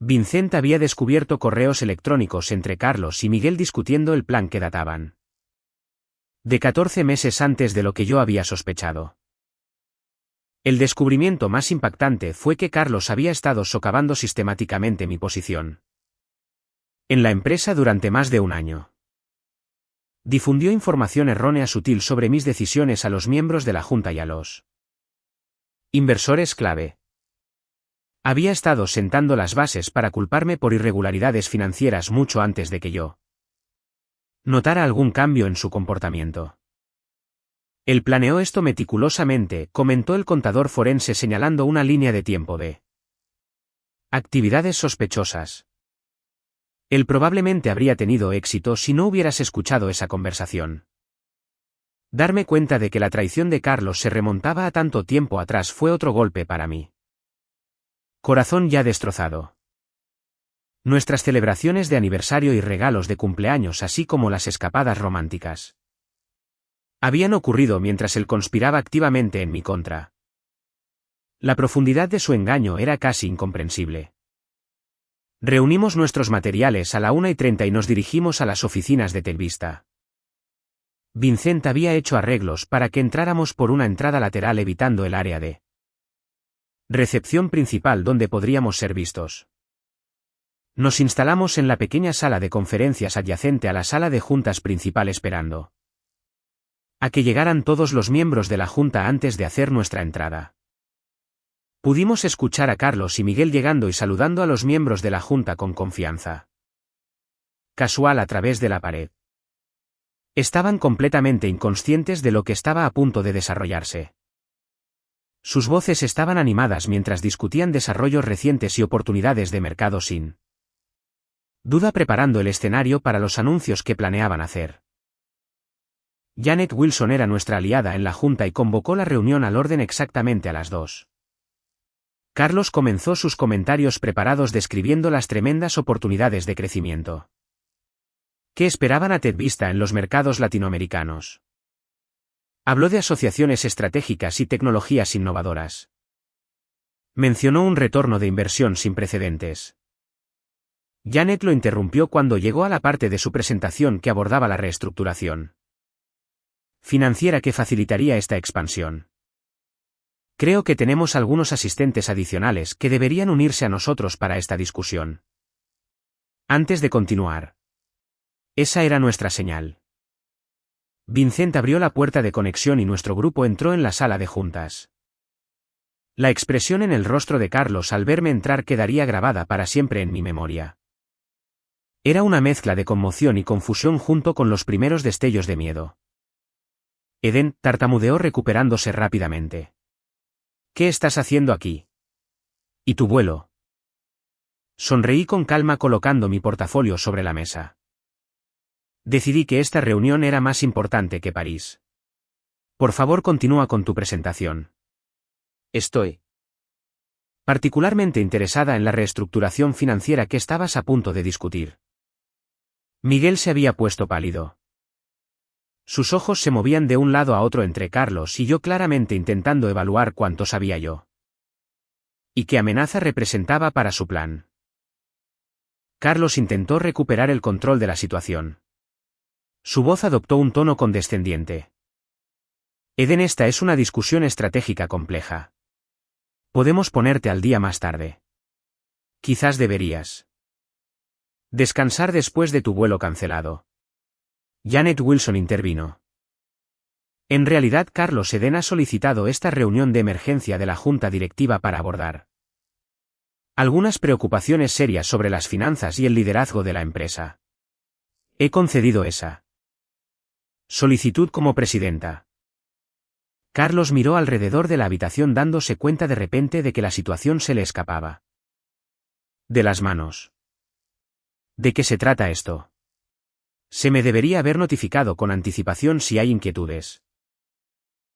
Vincent había descubierto correos electrónicos entre Carlos y Miguel discutiendo el plan que databan de 14 meses antes de lo que yo había sospechado. El descubrimiento más impactante fue que Carlos había estado socavando sistemáticamente mi posición en la empresa durante más de un año. Difundió información errónea sutil sobre mis decisiones a los miembros de la Junta y a los inversores clave. Había estado sentando las bases para culparme por irregularidades financieras mucho antes de que yo notara algún cambio en su comportamiento. Él planeó esto meticulosamente, comentó el contador forense señalando una línea de tiempo de actividades sospechosas. Él probablemente habría tenido éxito si no hubieras escuchado esa conversación. Darme cuenta de que la traición de Carlos se remontaba a tanto tiempo atrás fue otro golpe para mí. Corazón ya destrozado. Nuestras celebraciones de aniversario y regalos de cumpleaños así como las escapadas románticas habían ocurrido mientras él conspiraba activamente en mi contra. La profundidad de su engaño era casi incomprensible. Reunimos nuestros materiales a la 1:30 y nos dirigimos a las oficinas de Telvista. Vincent había hecho arreglos para que entráramos por una entrada lateral evitando el área de recepción principal donde podríamos ser vistos. Nos instalamos en la pequeña sala de conferencias adyacente a la sala de juntas principal esperando a que llegaran todos los miembros de la junta antes de hacer nuestra entrada. Pudimos escuchar a Carlos y Miguel llegando y saludando a los miembros de la junta con confianza casual a través de la pared. Estaban completamente inconscientes de lo que estaba a punto de desarrollarse. Sus voces estaban animadas mientras discutían desarrollos recientes y oportunidades de mercado sin duda preparando el escenario para los anuncios que planeaban hacer. Janet Wilson era nuestra aliada en la junta y convocó la reunión al orden exactamente a las 2. Carlos comenzó sus comentarios preparados describiendo las tremendas oportunidades de crecimiento que esperaban a Telvista en los mercados latinoamericanos. Habló de asociaciones estratégicas y tecnologías innovadoras. Mencionó un retorno de inversión sin precedentes. Janet lo interrumpió cuando llegó a la parte de su presentación que abordaba la reestructuración financiera que facilitaría esta expansión. Creo que tenemos algunos asistentes adicionales que deberían unirse a nosotros para esta discusión. Antes de continuar. Esa era nuestra señal. Vincent abrió la puerta de conexión y nuestro grupo entró en la sala de juntas. La expresión en el rostro de Carlos al verme entrar quedaría grabada para siempre en mi memoria. Era una mezcla de conmoción y confusión junto con los primeros destellos de miedo. Eden tartamudeó recuperándose rápidamente. ¿Qué estás haciendo aquí? ¿Y tu vuelo? Sonreí con calma colocando mi portafolio sobre la mesa. Decidí que esta reunión era más importante que París. Por favor, continúa con tu presentación. Estoy particularmente interesada en la reestructuración financiera que estabas a punto de discutir. Miguel se había puesto pálido. Sus ojos se movían de un lado a otro entre Carlos y yo claramente intentando evaluar cuánto sabía yo. Y qué amenaza representaba para su plan. Carlos intentó recuperar el control de la situación. Su voz adoptó un tono condescendiente. Eden, esta es una discusión estratégica compleja. Podemos ponerte al día más tarde. Quizás deberías descansar después de tu vuelo cancelado. Janet Wilson intervino. En realidad, Carlos Eden ha solicitado esta reunión de emergencia de la junta directiva para abordar algunas preocupaciones serias sobre las finanzas y el liderazgo de la empresa. He concedido esa solicitud como presidenta. Carlos miró alrededor de la habitación dándose cuenta de repente de que la situación se le escapaba de las manos. ¿De qué se trata esto? Se me debería haber notificado con anticipación si hay inquietudes.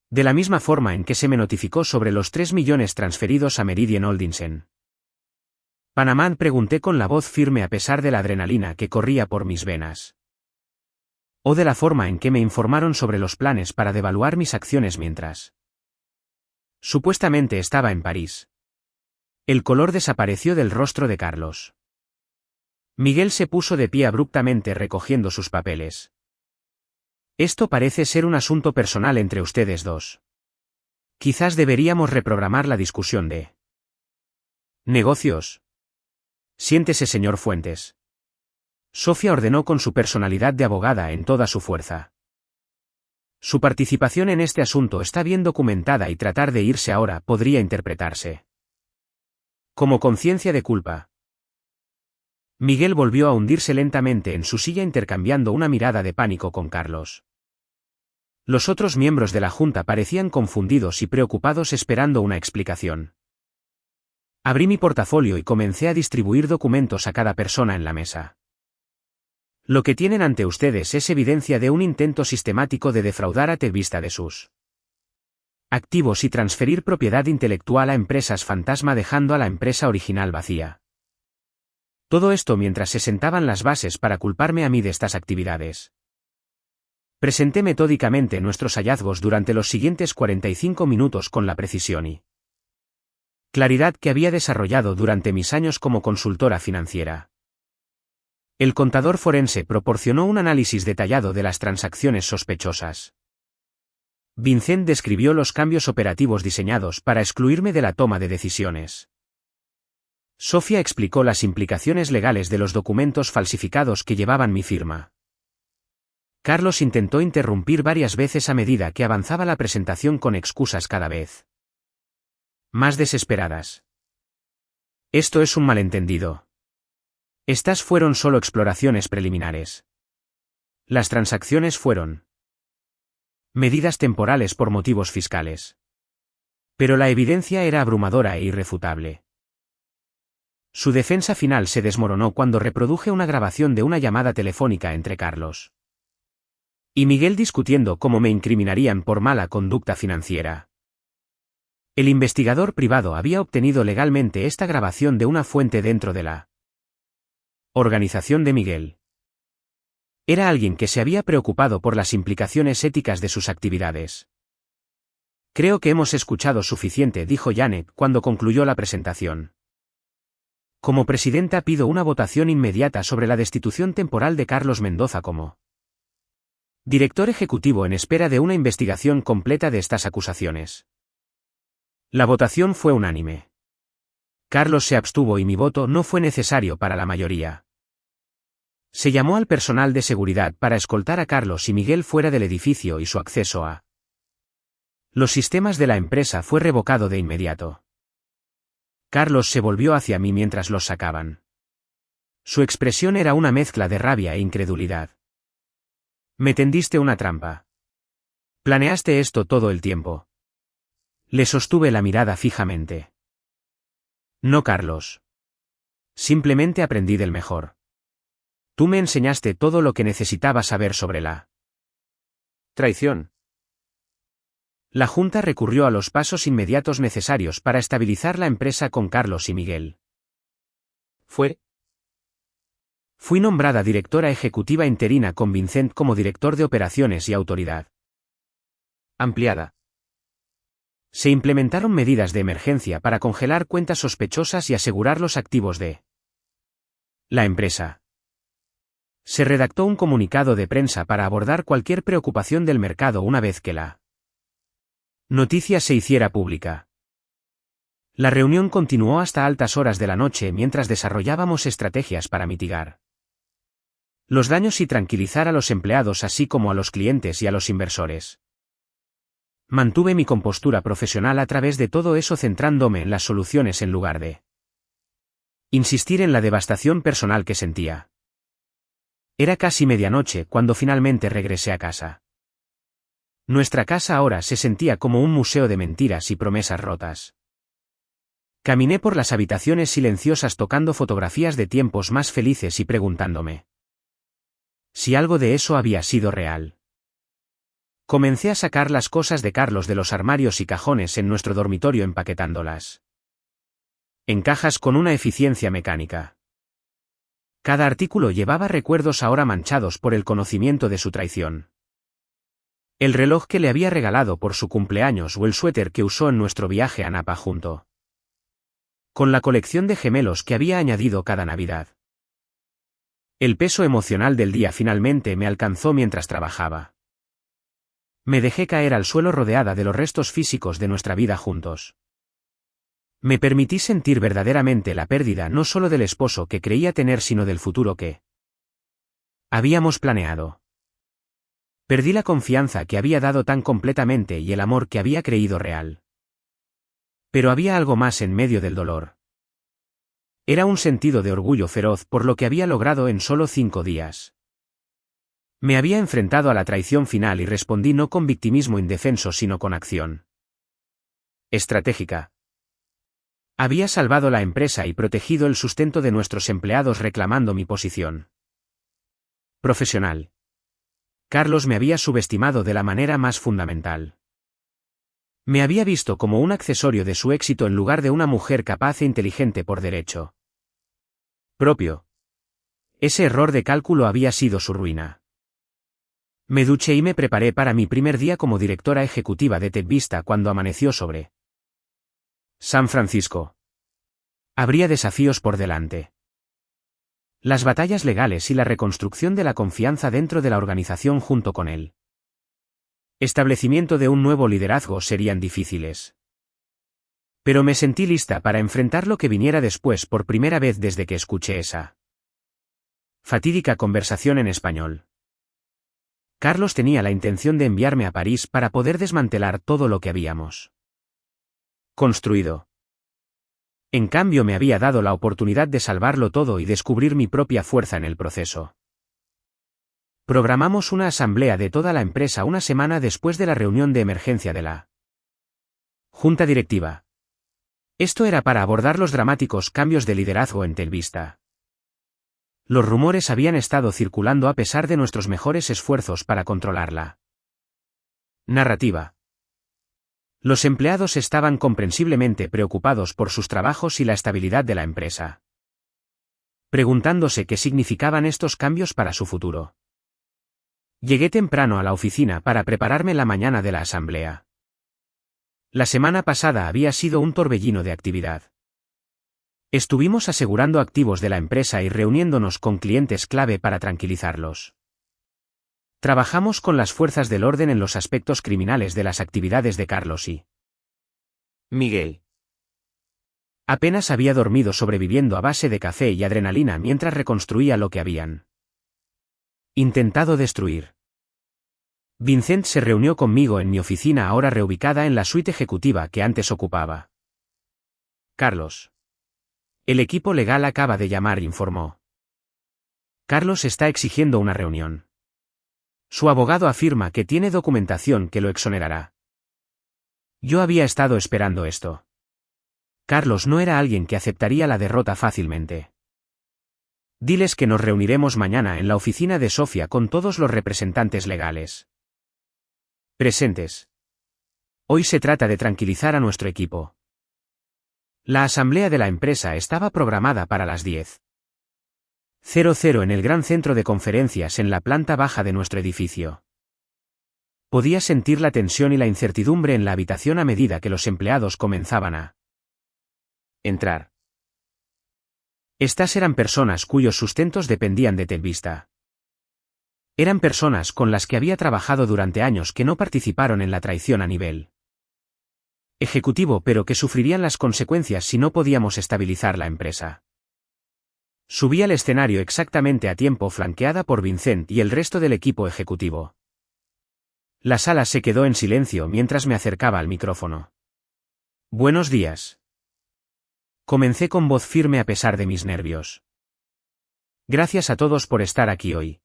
De la misma forma en que se me notificó sobre los 3 millones transferidos a Meridian Holdings en Panamá, pregunté con la voz firme a pesar de la adrenalina que corría por mis venas. O de la forma en que me informaron sobre los planes para devaluar mis acciones mientras supuestamente estaba en París. El color desapareció del rostro de Carlos. Miguel se puso de pie abruptamente recogiendo sus papeles. Esto parece ser un asunto personal entre ustedes dos. Quizás deberíamos reprogramar la discusión de negocios. Siéntese, señor Fuentes. Sofía ordenó con su personalidad de abogada en toda su fuerza. Su participación en este asunto está bien documentada y tratar de irse ahora podría interpretarse como conciencia de culpa. Miguel volvió a hundirse lentamente en su silla intercambiando una mirada de pánico con Carlos. Los otros miembros de la junta parecían confundidos y preocupados esperando una explicación. Abrí mi portafolio y comencé a distribuir documentos a cada persona en la mesa. Lo que tienen ante ustedes es evidencia de un intento sistemático de defraudar a vista de sus activos y transferir propiedad intelectual a empresas fantasma dejando a la empresa original vacía. Todo esto mientras se sentaban las bases para culparme a mí de estas actividades. Presenté metódicamente nuestros hallazgos durante los siguientes 45 minutos con la precisión y claridad que había desarrollado durante mis años como consultora financiera. El contador forense proporcionó un análisis detallado de las transacciones sospechosas. Vincent describió los cambios operativos diseñados para excluirme de la toma de decisiones. Sofía explicó las implicaciones legales de los documentos falsificados que llevaban mi firma. Carlos intentó interrumpir varias veces a medida que avanzaba la presentación con excusas cada vez más desesperadas. Esto es un malentendido. Estas fueron solo exploraciones preliminares. Las transacciones fueron medidas temporales por motivos fiscales. Pero la evidencia era abrumadora e irrefutable. Su defensa final se desmoronó cuando reproduje una grabación de una llamada telefónica entre Carlos y Miguel discutiendo cómo me incriminarían por mala conducta financiera. El investigador privado había obtenido legalmente esta grabación de una fuente dentro de la organización de Miguel. Era alguien que se había preocupado por las implicaciones éticas de sus actividades. Creo que hemos escuchado suficiente, dijo Janet cuando concluyó la presentación. Como presidenta pido una votación inmediata sobre la destitución temporal de Carlos Mendoza como director ejecutivo en espera de una investigación completa de estas acusaciones. La votación fue unánime. Carlos se abstuvo y mi voto no fue necesario para la mayoría. Se llamó al personal de seguridad para escoltar a Carlos y Miguel fuera del edificio y su acceso a los sistemas de la empresa fue revocado de inmediato. Carlos se volvió hacia mí mientras los sacaban. Su expresión era una mezcla de rabia e incredulidad. Me tendiste una trampa. Planeaste esto todo el tiempo. Le sostuve la mirada fijamente. No, Carlos. Simplemente aprendí del mejor. Tú me enseñaste todo lo que necesitaba saber sobre la traición. La Junta recurrió a los pasos inmediatos necesarios para estabilizar la empresa con Carlos y Miguel. Fui nombrada directora ejecutiva interina con Vincent como director de operaciones y autoridad ampliada. Se implementaron medidas de emergencia para congelar cuentas sospechosas y asegurar los activos de la empresa. Se redactó un comunicado de prensa para abordar cualquier preocupación del mercado una vez que la noticia se hiciera pública. La reunión continuó hasta altas horas de la noche mientras desarrollábamos estrategias para mitigar los daños y tranquilizar a los empleados así como a los clientes y a los inversores. Mantuve mi compostura profesional a través de todo eso centrándome en las soluciones en lugar de insistir en la devastación personal que sentía. Era casi medianoche cuando finalmente regresé a casa. Nuestra casa ahora se sentía como un museo de mentiras y promesas rotas. Caminé por las habitaciones silenciosas tocando fotografías de tiempos más felices y preguntándome si algo de eso había sido real. Comencé a sacar las cosas de Carlos de los armarios y cajones en nuestro dormitorio empaquetándolas en cajas con una eficiencia mecánica. Cada artículo llevaba recuerdos ahora manchados por el conocimiento de su traición. El reloj que le había regalado por su cumpleaños o el suéter que usó en nuestro viaje a Napa junto con la colección de gemelos que había añadido cada Navidad. El peso emocional del día finalmente me alcanzó mientras trabajaba. Me dejé caer al suelo rodeada de los restos físicos de nuestra vida juntos. Me permití sentir verdaderamente la pérdida no solo del esposo que creía tener sino del futuro que habíamos planeado. Perdí la confianza que había dado tan completamente y el amor que había creído real. Pero había algo más en medio del dolor. Era un sentido de orgullo feroz por lo que había logrado en solo 5 días. Me había enfrentado a la traición final y respondí no con victimismo indefenso sino con acción estratégica. Había salvado la empresa y protegido el sustento de nuestros empleados reclamando mi posición profesional. Carlos me había subestimado de la manera más fundamental. Me había visto como un accesorio de su éxito en lugar de una mujer capaz e inteligente por derecho propio. Ese error de cálculo había sido su ruina. Me duché y me preparé para mi primer día como directora ejecutiva de TechVista cuando amaneció sobre San Francisco. Habría desafíos por delante. Las batallas legales y la reconstrucción de la confianza dentro de la organización junto con el establecimiento de un nuevo liderazgo serían difíciles. Pero me sentí lista para enfrentar lo que viniera después por primera vez desde que escuché esa fatídica conversación en español. Carlos tenía la intención de enviarme a París para poder desmantelar todo lo que habíamos construido. En cambio me había dado la oportunidad de salvarlo todo y descubrir mi propia fuerza en el proceso. Programamos una asamblea de toda la empresa una semana después de la reunión de emergencia de la junta directiva. Esto era para abordar los dramáticos cambios de liderazgo en TechVista. Los rumores habían estado circulando a pesar de nuestros mejores esfuerzos para controlarla narrativa. Los empleados estaban comprensiblemente preocupados por sus trabajos y la estabilidad de la empresa, preguntándose qué significaban estos cambios para su futuro. Llegué temprano a la oficina para prepararme la mañana de la asamblea. La semana pasada había sido un torbellino de actividad. Estuvimos asegurando activos de la empresa y reuniéndonos con clientes clave para tranquilizarlos. Trabajamos con las fuerzas del orden en los aspectos criminales de las actividades de Carlos y Miguel. Apenas había dormido sobreviviendo a base de café y adrenalina mientras reconstruía lo que habían intentado destruir. Vincent se reunió conmigo en mi oficina ahora reubicada en la suite ejecutiva que antes ocupaba Carlos. El equipo legal acaba de llamar, informó. Carlos está exigiendo una reunión. Su abogado afirma que tiene documentación que lo exonerará. Yo había estado esperando esto. Carlos no era alguien que aceptaría la derrota fácilmente. Diles que nos reuniremos mañana en la oficina de Sofía con todos los representantes legales presentes. Hoy se trata de tranquilizar a nuestro equipo. La asamblea de la empresa estaba programada para las 10:00 en el gran centro de conferencias en la planta baja de nuestro edificio. Podía sentir la tensión y la incertidumbre en la habitación a medida que los empleados comenzaban a entrar. Estas eran personas cuyos sustentos dependían de TechVista. Eran personas con las que había trabajado durante años que no participaron en la traición a nivel ejecutivo pero que sufrirían las consecuencias si no podíamos estabilizar la empresa. Subí al escenario exactamente a tiempo flanqueada por Vincent y el resto del equipo ejecutivo. La sala se quedó en silencio mientras me acercaba al micrófono. Buenos días. Comencé con voz firme a pesar de mis nervios. Gracias a todos por estar aquí hoy.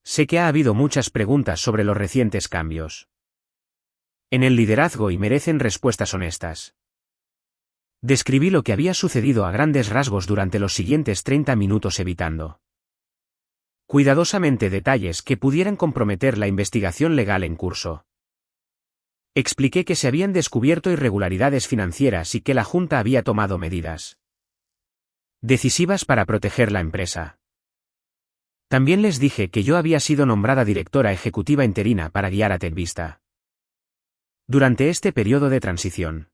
Sé que ha habido muchas preguntas sobre los recientes cambios en el liderazgo y merecen respuestas honestas. Describí lo que había sucedido a grandes rasgos durante los siguientes 30 minutos evitando cuidadosamente detalles que pudieran comprometer la investigación legal en curso. Expliqué que se habían descubierto irregularidades financieras y que la Junta había tomado medidas decisivas para proteger la empresa. También les dije que yo había sido nombrada directora ejecutiva interina para guiar a TechVista durante este periodo de transición.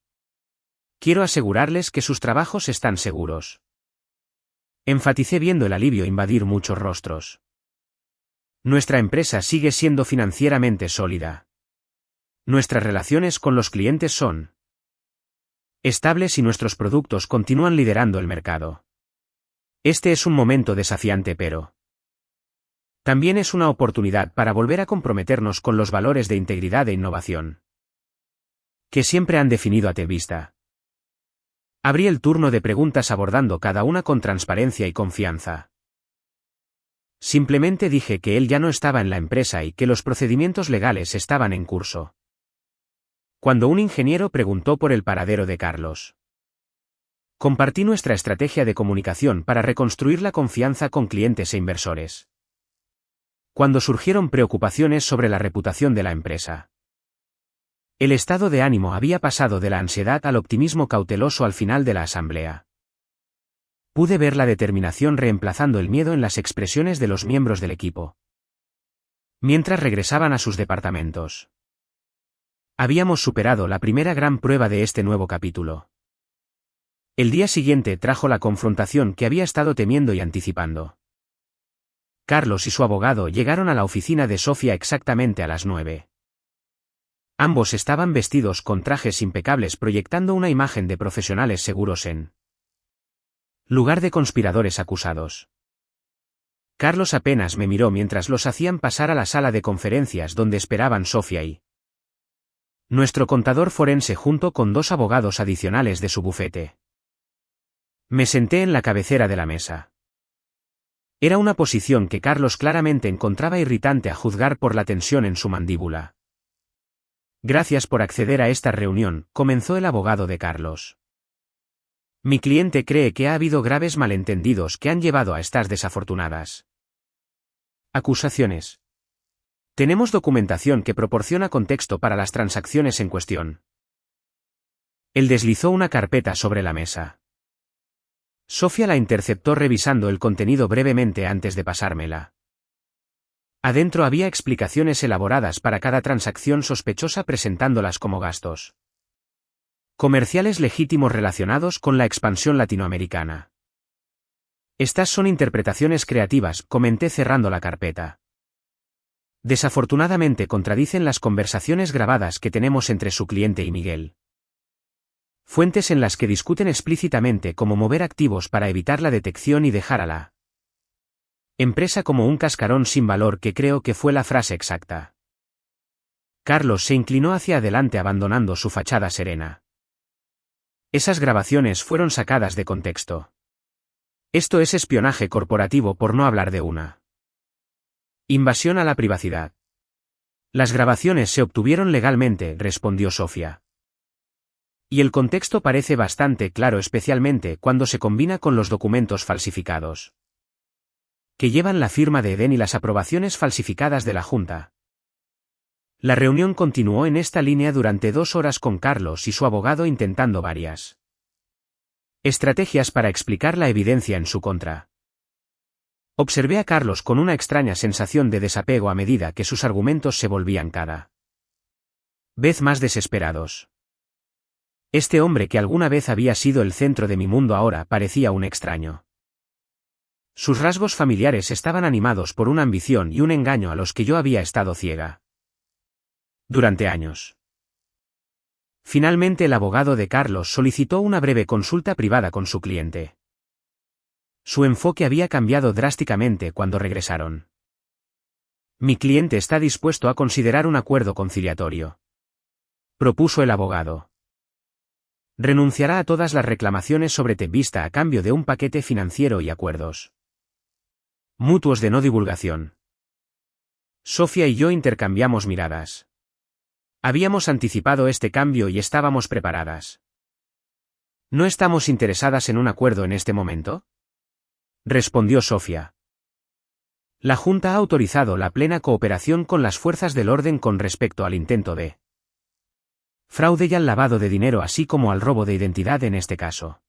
Quiero asegurarles que sus trabajos están seguros. Enfaticé viendo el alivio invadir muchos rostros. Nuestra empresa sigue siendo financieramente sólida. Nuestras relaciones con los clientes son estables y nuestros productos continúan liderando el mercado. Este es un momento desafiante, pero también es una oportunidad para volver a comprometernos con los valores de integridad e innovación que siempre han definido a Telvista. Abrí el turno de preguntas abordando cada una con transparencia y confianza. Simplemente dije que él ya no estaba en la empresa y que los procedimientos legales estaban en curso. Cuando un ingeniero preguntó por el paradero de Carlos, compartí nuestra estrategia de comunicación para reconstruir la confianza con clientes e inversores. Cuando surgieron preocupaciones sobre la reputación de la empresa, el estado de ánimo había pasado de la ansiedad al optimismo cauteloso al final de la asamblea. Pude ver la determinación reemplazando el miedo en las expresiones de los miembros del equipo, mientras regresaban a sus departamentos. Habíamos superado la primera gran prueba de este nuevo capítulo. El día siguiente trajo la confrontación que había estado temiendo y anticipando. Carlos y su abogado llegaron a la oficina de Sofía exactamente a las 9. Ambos estaban vestidos con trajes impecables proyectando una imagen de profesionales seguros en lugar de conspiradores acusados. Carlos apenas me miró mientras los hacían pasar a la sala de conferencias donde esperaban Sofía y nuestro contador forense junto con 2 abogados adicionales de su bufete. Me senté en la cabecera de la mesa. Era una posición que Carlos claramente encontraba irritante a juzgar por la tensión en su mandíbula. Gracias por acceder a esta reunión, comenzó el abogado de Carlos. Mi cliente cree que ha habido graves malentendidos que han llevado a estas desafortunadas acusaciones. Tenemos documentación que proporciona contexto para las transacciones en cuestión. Él deslizó una carpeta sobre la mesa. Sofía la interceptó revisando el contenido brevemente antes de pasármela. Adentro había explicaciones elaboradas para cada transacción sospechosa presentándolas como gastos comerciales legítimos relacionados con la expansión latinoamericana. Estas son interpretaciones creativas, comenté cerrando la carpeta. Desafortunadamente contradicen las conversaciones grabadas que tenemos entre su cliente y Miguel. Fuentes en las que discuten explícitamente cómo mover activos para evitar la detección y dejar a la empresa como un cascarón sin valor, que creo que fue la frase exacta. Carlos se inclinó hacia adelante abandonando su fachada serena. Esas grabaciones fueron sacadas de contexto. Esto es espionaje corporativo, por no hablar de una invasión a la privacidad. Las grabaciones se obtuvieron legalmente, respondió Sofía. Y el contexto parece bastante claro, especialmente cuando se combina con los documentos falsificados que llevan la firma de Eden y las aprobaciones falsificadas de la Junta. La reunión continuó en esta línea durante 2 horas con Carlos y su abogado intentando varias estrategias para explicar la evidencia en su contra. Observé a Carlos con una extraña sensación de desapego a medida que sus argumentos se volvían cada vez más desesperados. Este hombre que alguna vez había sido el centro de mi mundo ahora parecía un extraño. Sus rasgos familiares estaban animados por una ambición y un engaño a los que yo había estado ciega durante años. Finalmente el abogado de Carlos solicitó una breve consulta privada con su cliente. Su enfoque había cambiado drásticamente cuando regresaron. Mi cliente está dispuesto a considerar un acuerdo conciliatorio, propuso el abogado. Renunciará a todas las reclamaciones sobre Telvista a cambio de un paquete financiero y acuerdos mutuos de no divulgación. Sofía y yo intercambiamos miradas. Habíamos anticipado este cambio y estábamos preparadas. ¿No estamos interesadas en un acuerdo en este momento?, respondió Sofía. La Junta ha autorizado la plena cooperación con las fuerzas del orden con respecto al intento de fraude y al lavado de dinero, así como al robo de identidad en este caso.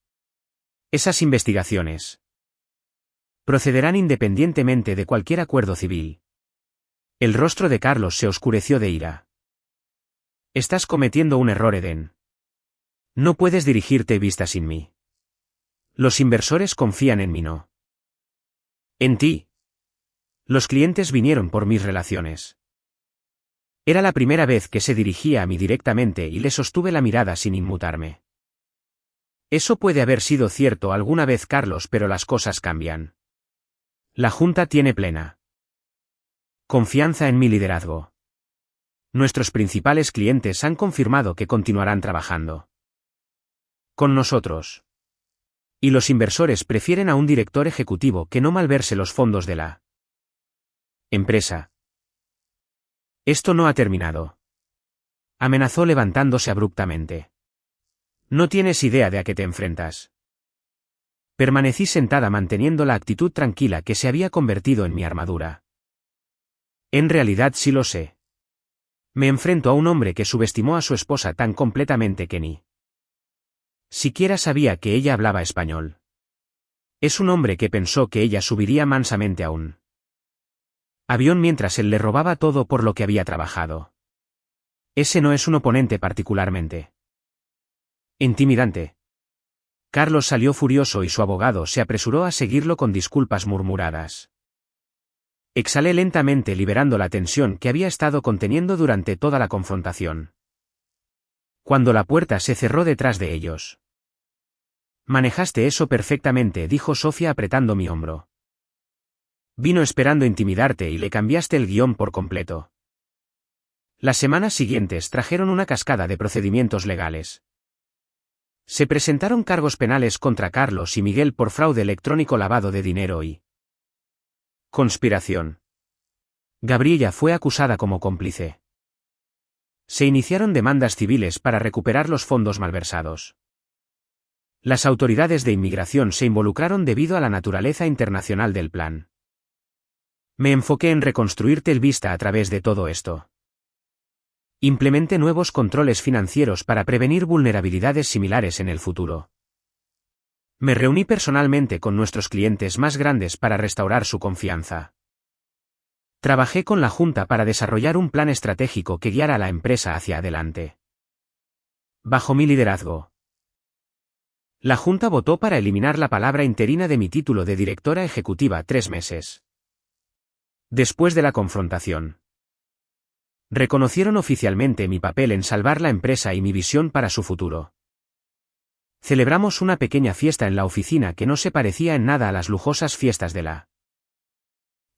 Esas investigaciones procederán independientemente de cualquier acuerdo civil. El rostro de Carlos se oscureció de ira. Estás cometiendo un error, Eden. No puedes dirigirte Vista sin mí. Los inversores confían en mí, no. En ti. Los clientes vinieron por mis relaciones. Era la primera vez que se dirigía a mí directamente y le sostuve la mirada sin inmutarme. Eso puede haber sido cierto alguna vez, Carlos, pero las cosas cambian. La Junta tiene plena confianza en mi liderazgo. Nuestros principales clientes han confirmado que continuarán trabajando con nosotros. Y los inversores prefieren a un director ejecutivo que no malverse los fondos de la empresa. Esto no ha terminado. Amenazó levantándose abruptamente. No tienes idea de a qué te enfrentas. Permanecí sentada manteniendo la actitud tranquila que se había convertido en mi armadura. En realidad sí lo sé. Me enfrento a un hombre que subestimó a su esposa tan completamente que ni siquiera sabía que ella hablaba español. Es un hombre que pensó que ella subiría mansamente a un avión mientras él le robaba todo por lo que había trabajado. Ese no es un oponente particularmente intimidante. Carlos salió furioso y su abogado se apresuró a seguirlo con disculpas murmuradas. Exhalé lentamente liberando la tensión que había estado conteniendo durante toda la confrontación. Cuando la puerta se cerró detrás de ellos. Manejaste eso perfectamente, dijo Sofía apretando mi hombro. Vino esperando intimidarte y le cambiaste el guión por completo. Las semanas siguientes trajeron una cascada de procedimientos legales. Se presentaron cargos penales contra Carlos y Miguel por fraude electrónico, lavado de dinero y conspiración. Gabriela fue acusada como cómplice. Se iniciaron demandas civiles para recuperar los fondos malversados. Las autoridades de inmigración se involucraron debido a la naturaleza internacional del plan. Me enfoqué en reconstruirte el Vista a través de todo esto. Implementé nuevos controles financieros para prevenir vulnerabilidades similares en el futuro. Me reuní personalmente con nuestros clientes más grandes para restaurar su confianza. Trabajé con la Junta para desarrollar un plan estratégico que guiara a la empresa hacia adelante. Bajo mi liderazgo. La Junta votó para eliminar la palabra interina de mi título de directora ejecutiva 3 meses después de la confrontación. Reconocieron oficialmente mi papel en salvar la empresa y mi visión para su futuro. Celebramos una pequeña fiesta en la oficina que no se parecía en nada a las lujosas fiestas de la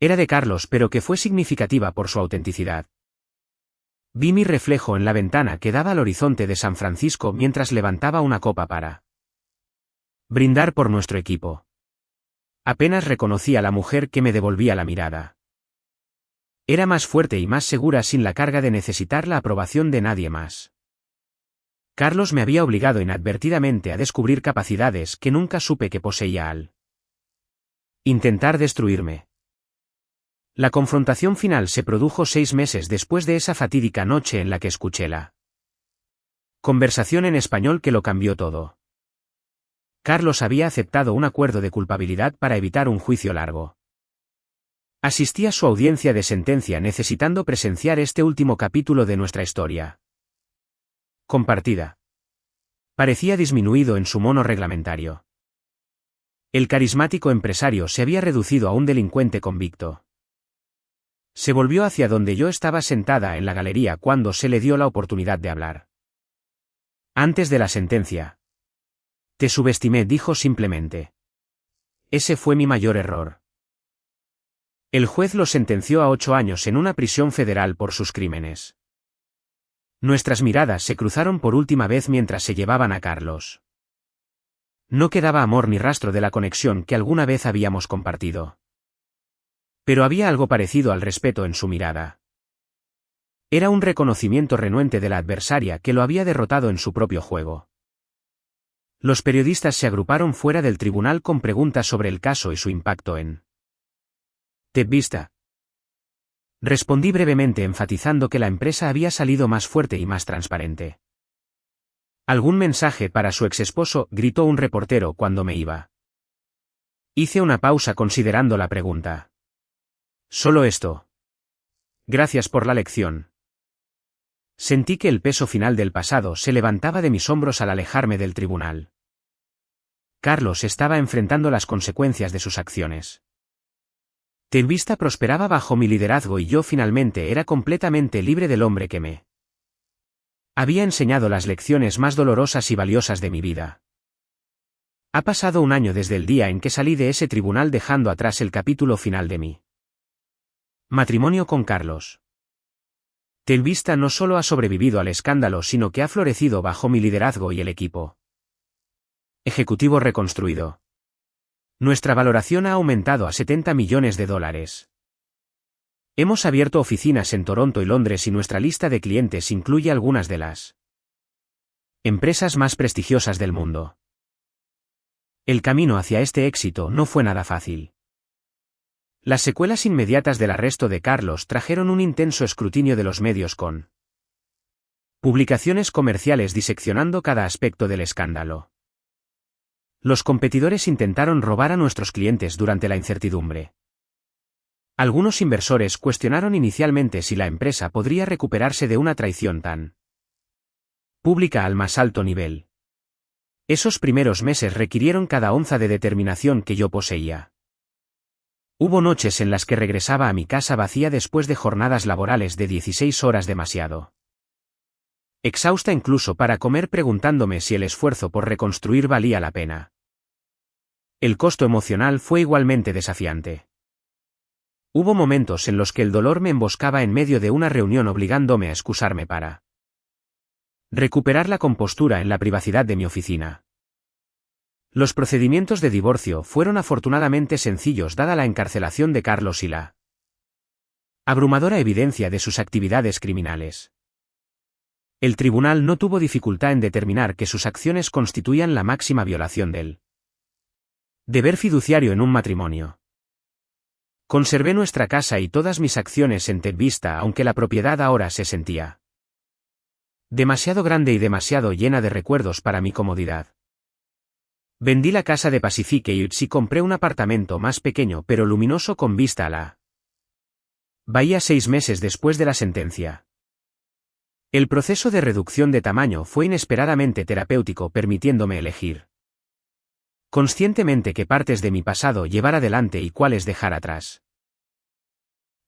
era de Carlos, pero que fue significativa por su autenticidad. Vi mi reflejo en la ventana que daba al horizonte de San Francisco mientras levantaba una copa para brindar por nuestro equipo. Apenas reconocí a la mujer que me devolvía la mirada. Era más fuerte y más segura sin la carga de necesitar la aprobación de nadie más. Carlos me había obligado inadvertidamente a descubrir capacidades que nunca supe que poseía al intentar destruirme. La confrontación final se produjo 6 meses después de esa fatídica noche en la que escuché la conversación en español que lo cambió todo. Carlos había aceptado un acuerdo de culpabilidad para evitar un juicio largo. Asistí a su audiencia de sentencia necesitando presenciar este último capítulo de nuestra historia compartida. Parecía disminuido en su mono reglamentario. El carismático empresario se había reducido a un delincuente convicto. Se volvió hacia donde yo estaba sentada en la galería cuando se le dio la oportunidad de hablar. Antes de la sentencia. Te subestimé, dijo simplemente. Ese fue mi mayor error. El juez lo sentenció a 8 años en una prisión federal por sus crímenes. Nuestras miradas se cruzaron por última vez mientras se llevaban a Carlos. No quedaba amor ni rastro de la conexión que alguna vez habíamos compartido. Pero había algo parecido al respeto en su mirada. Era un reconocimiento renuente de la adversaria que lo había derrotado en su propio juego. Los periodistas se agruparon fuera del tribunal con preguntas sobre el caso y su impacto en Vista. Respondí brevemente enfatizando que la empresa había salido más fuerte y más transparente. ¿Algún mensaje para su exesposo?, gritó un reportero cuando me iba. Hice una pausa considerando la pregunta. Solo esto. Gracias por la lección. Sentí que el peso final del pasado se levantaba de mis hombros al alejarme del tribunal. Carlos estaba enfrentando las consecuencias de sus acciones. Telvista prosperaba bajo mi liderazgo y yo finalmente era completamente libre del hombre que me había enseñado las lecciones más dolorosas y valiosas de mi vida. Ha pasado un año desde el día en que salí de ese tribunal dejando atrás el capítulo final de mi matrimonio con Carlos. Telvista no solo ha sobrevivido al escándalo sino que ha florecido bajo mi liderazgo y el equipo ejecutivo reconstruido. Nuestra valoración ha aumentado a $70 millones. Hemos abierto oficinas en Toronto y Londres y nuestra lista de clientes incluye algunas de las empresas más prestigiosas del mundo. El camino hacia este éxito no fue nada fácil. Las secuelas inmediatas del arresto de Carlos trajeron un intenso escrutinio de los medios con publicaciones comerciales diseccionando cada aspecto del escándalo. Los competidores intentaron robar a nuestros clientes durante la incertidumbre. Algunos inversores cuestionaron inicialmente si la empresa podría recuperarse de una traición tan pública al más alto nivel. Esos primeros meses requirieron cada onza de determinación que yo poseía. Hubo noches en las que regresaba a mi casa vacía después de jornadas laborales de 16 horas demasiado exhausta incluso para comer preguntándome si el esfuerzo por reconstruir valía la pena. El costo emocional fue igualmente desafiante. Hubo momentos en los que el dolor me emboscaba en medio de una reunión obligándome a excusarme para recuperar la compostura en la privacidad de mi oficina. Los procedimientos de divorcio fueron afortunadamente sencillos dada la encarcelación de Carlos y la abrumadora evidencia de sus actividades criminales. El tribunal no tuvo dificultad en determinar que sus acciones constituían la máxima violación del deber fiduciario en un matrimonio. Conservé nuestra casa y todas mis acciones en Telvista aunque la propiedad ahora se sentía demasiado grande y demasiado llena de recuerdos para mi comodidad. Vendí la casa de Pacifique y compré un apartamento más pequeño pero luminoso con vista a la bahía 6 meses después de la sentencia. El proceso de reducción de tamaño fue inesperadamente terapéutico permitiéndome elegir conscientemente qué partes de mi pasado llevar adelante y cuáles dejar atrás.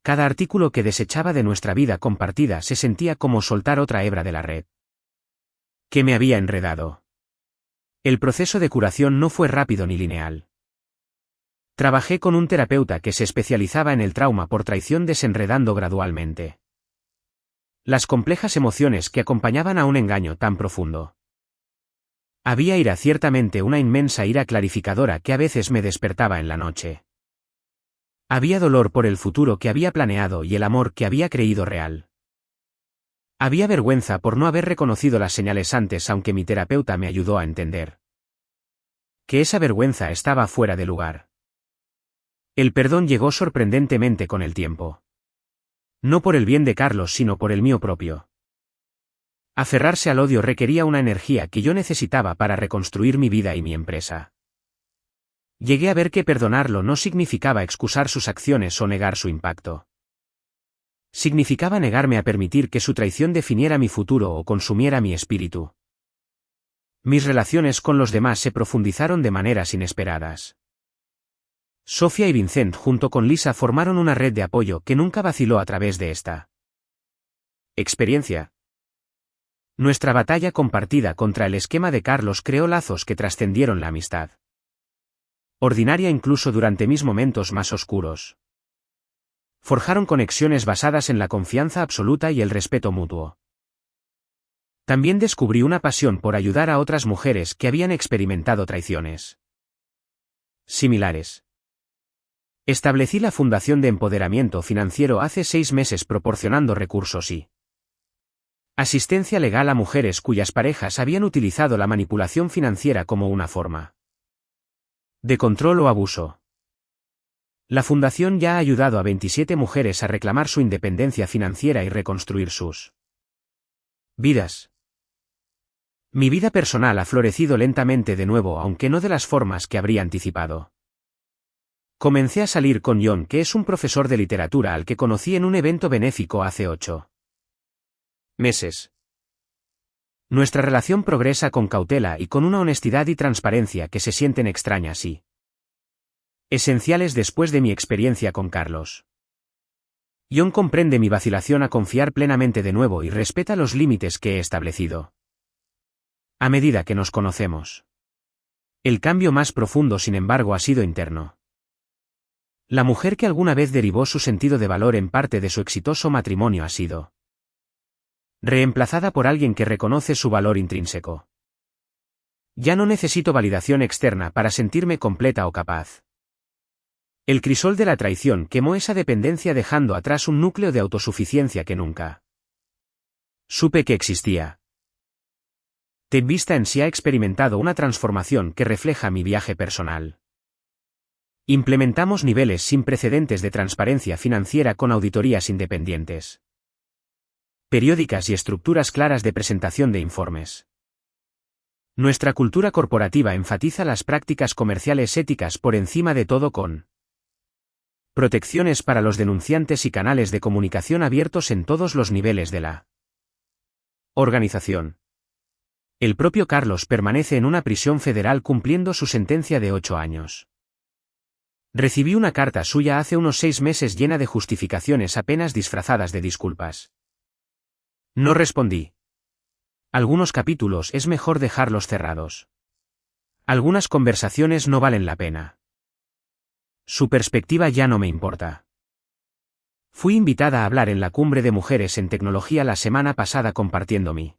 Cada artículo que desechaba de nuestra vida compartida se sentía como soltar otra hebra de la red que me había enredado. El proceso de curación no fue rápido ni lineal. Trabajé con un terapeuta que se especializaba en el trauma por traición desenredando gradualmente las complejas emociones que acompañaban a un engaño tan profundo. Había ira, ciertamente una inmensa ira clarificadora que a veces me despertaba en la noche. Había dolor por el futuro que había planeado y el amor que había creído real. Había vergüenza por no haber reconocido las señales antes aunque mi terapeuta me ayudó a entender que esa vergüenza estaba fuera de lugar. El perdón llegó sorprendentemente con el tiempo. No por el bien de Carlos sino por el mío propio. Aferrarse al odio requería una energía que yo necesitaba para reconstruir mi vida y mi empresa. Llegué a ver que perdonarlo no significaba excusar sus acciones o negar su impacto. Significaba negarme a permitir que su traición definiera mi futuro o consumiera mi espíritu. Mis relaciones con los demás se profundizaron de maneras inesperadas. Sofía y Vincent junto con Lisa formaron una red de apoyo que nunca vaciló a través de esta experiencia. Nuestra batalla compartida contra el esquema de Carlos creó lazos que trascendieron la amistad ordinaria incluso durante mis momentos más oscuros. Forjaron conexiones basadas en la confianza absoluta y el respeto mutuo. También descubrí una pasión por ayudar a otras mujeres que habían experimentado traiciones similares. Establecí la Fundación de Empoderamiento Financiero hace 6 meses proporcionando recursos y asistencia legal a mujeres cuyas parejas habían utilizado la manipulación financiera como una forma de control o abuso. La fundación ya ha ayudado a 27 mujeres a reclamar su independencia financiera y reconstruir sus vidas. Mi vida personal ha florecido lentamente de nuevo aunque no de las formas que habría anticipado. Comencé a salir con John, que es un profesor de literatura al que conocí en un evento benéfico hace 8 meses. Nuestra relación progresa con cautela y con una honestidad y transparencia que se sienten extrañas y esenciales después de mi experiencia con Carlos. John comprende mi vacilación a confiar plenamente de nuevo y respeta los límites que he establecido. A medida que nos conocemos. El cambio más profundo, sin embargo, ha sido interno. La mujer que alguna vez derivó su sentido de valor en parte de su exitoso matrimonio ha sido reemplazada por alguien que reconoce su valor intrínseco. Ya no necesito validación externa para sentirme completa o capaz. El crisol de la traición quemó esa dependencia dejando atrás un núcleo de autosuficiencia que nunca supe que existía. TechVista en sí ha experimentado una transformación que refleja mi viaje personal. Implementamos niveles sin precedentes de transparencia financiera con auditorías independientes, periódicas y estructuras claras de presentación de informes. Nuestra cultura corporativa enfatiza las prácticas comerciales éticas por encima de todo, con protecciones para los denunciantes y canales de comunicación abiertos en todos los niveles de la organización. El propio Carlos permanece en una prisión federal cumpliendo su sentencia de 8 años. Recibí una carta suya hace unos 6 meses llena de justificaciones apenas disfrazadas de disculpas. No respondí. Algunos capítulos es mejor dejarlos cerrados. Algunas conversaciones no valen la pena. Su perspectiva ya no me importa. Fui invitada a hablar en la Cumbre de Mujeres en Tecnología la semana pasada compartiendo mi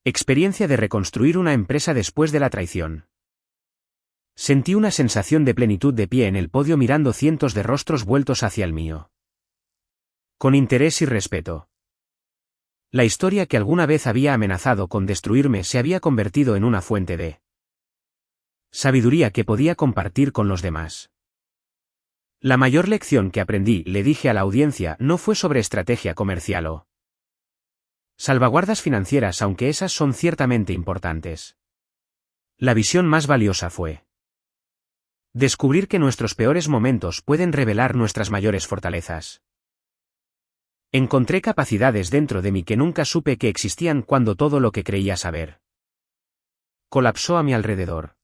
experiencia de reconstruir una empresa después de la traición. Sentí una sensación de plenitud de pie en el podio mirando cientos de rostros vueltos hacia el mío. Con interés y respeto. La historia que alguna vez había amenazado con destruirme se había convertido en una fuente de sabiduría que podía compartir con los demás. La mayor lección que aprendí, le dije a la audiencia, no fue sobre estrategia comercial o salvaguardas financieras, aunque esas son ciertamente importantes. La visión más valiosa fue descubrir que nuestros peores momentos pueden revelar nuestras mayores fortalezas. Encontré capacidades dentro de mí que nunca supe que existían cuando todo lo que creía saber colapsó a mi alrededor.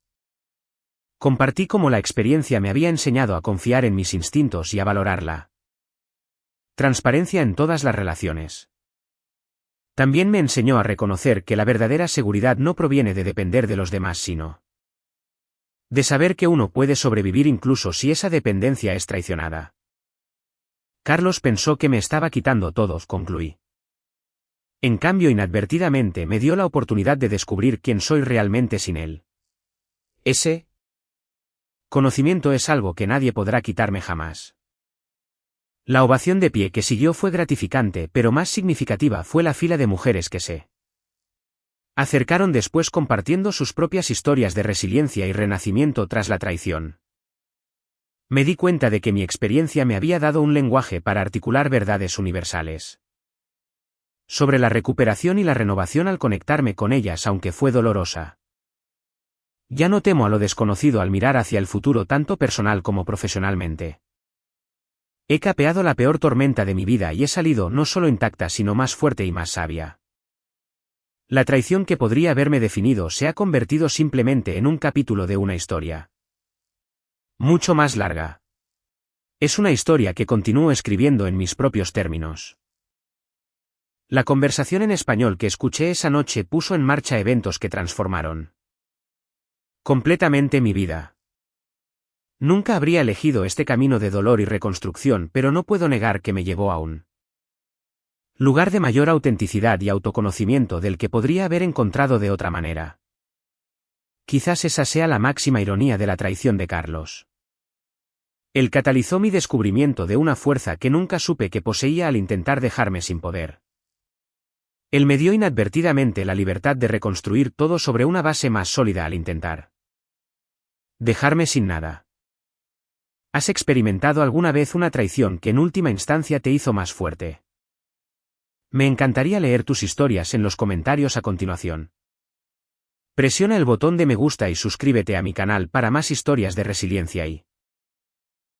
Compartí cómo la experiencia me había enseñado a confiar en mis instintos y a valorar la transparencia en todas las relaciones. También me enseñó a reconocer que la verdadera seguridad no proviene de depender de los demás, sino de saber que uno puede sobrevivir incluso si esa dependencia es traicionada. Carlos pensó que me estaba quitando todo, concluí. En cambio, inadvertidamente me dio la oportunidad de descubrir quién soy realmente sin él. Ese conocimiento es algo que nadie podrá quitarme jamás. La ovación de pie que siguió fue gratificante, pero más significativa fue la fila de mujeres que se acercaron después compartiendo sus propias historias de resiliencia y renacimiento tras la traición. Me di cuenta de que mi experiencia me había dado un lenguaje para articular verdades universales sobre la recuperación y la renovación al conectarme con ellas, aunque fue dolorosa. Ya no temo a lo desconocido al mirar hacia el futuro, tanto personal como profesionalmente. He capeado la peor tormenta de mi vida y he salido no solo intacta sino más fuerte y más sabia. La traición que podría haberme definido se ha convertido simplemente en un capítulo de una historia mucho más larga. Es una historia que continúo escribiendo en mis propios términos. La conversación en español que escuché esa noche puso en marcha eventos que transformaron completamente mi vida. Nunca habría elegido este camino de dolor y reconstrucción, pero no puedo negar que me llevó a un lugar de mayor autenticidad y autoconocimiento del que podría haber encontrado de otra manera. Quizás esa sea la máxima ironía de la traición de Carlos. Él catalizó mi descubrimiento de una fuerza que nunca supe que poseía al intentar dejarme sin poder. Él me dio inadvertidamente la libertad de reconstruir todo sobre una base más sólida al intentar dejarme sin nada. ¿Has experimentado alguna vez una traición que en última instancia te hizo más fuerte? Me encantaría leer tus historias en los comentarios a continuación. Presiona el botón de me gusta y suscríbete a mi canal para más historias de resiliencia y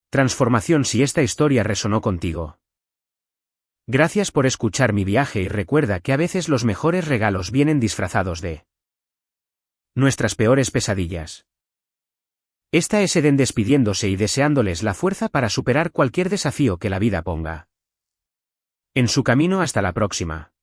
transformación si esta historia resonó contigo. Gracias por escuchar mi viaje y recuerda que a veces los mejores regalos vienen disfrazados de nuestras peores pesadillas. Esta es Eden despidiéndose y deseándoles la fuerza para superar cualquier desafío que la vida ponga en su camino. Hasta la próxima.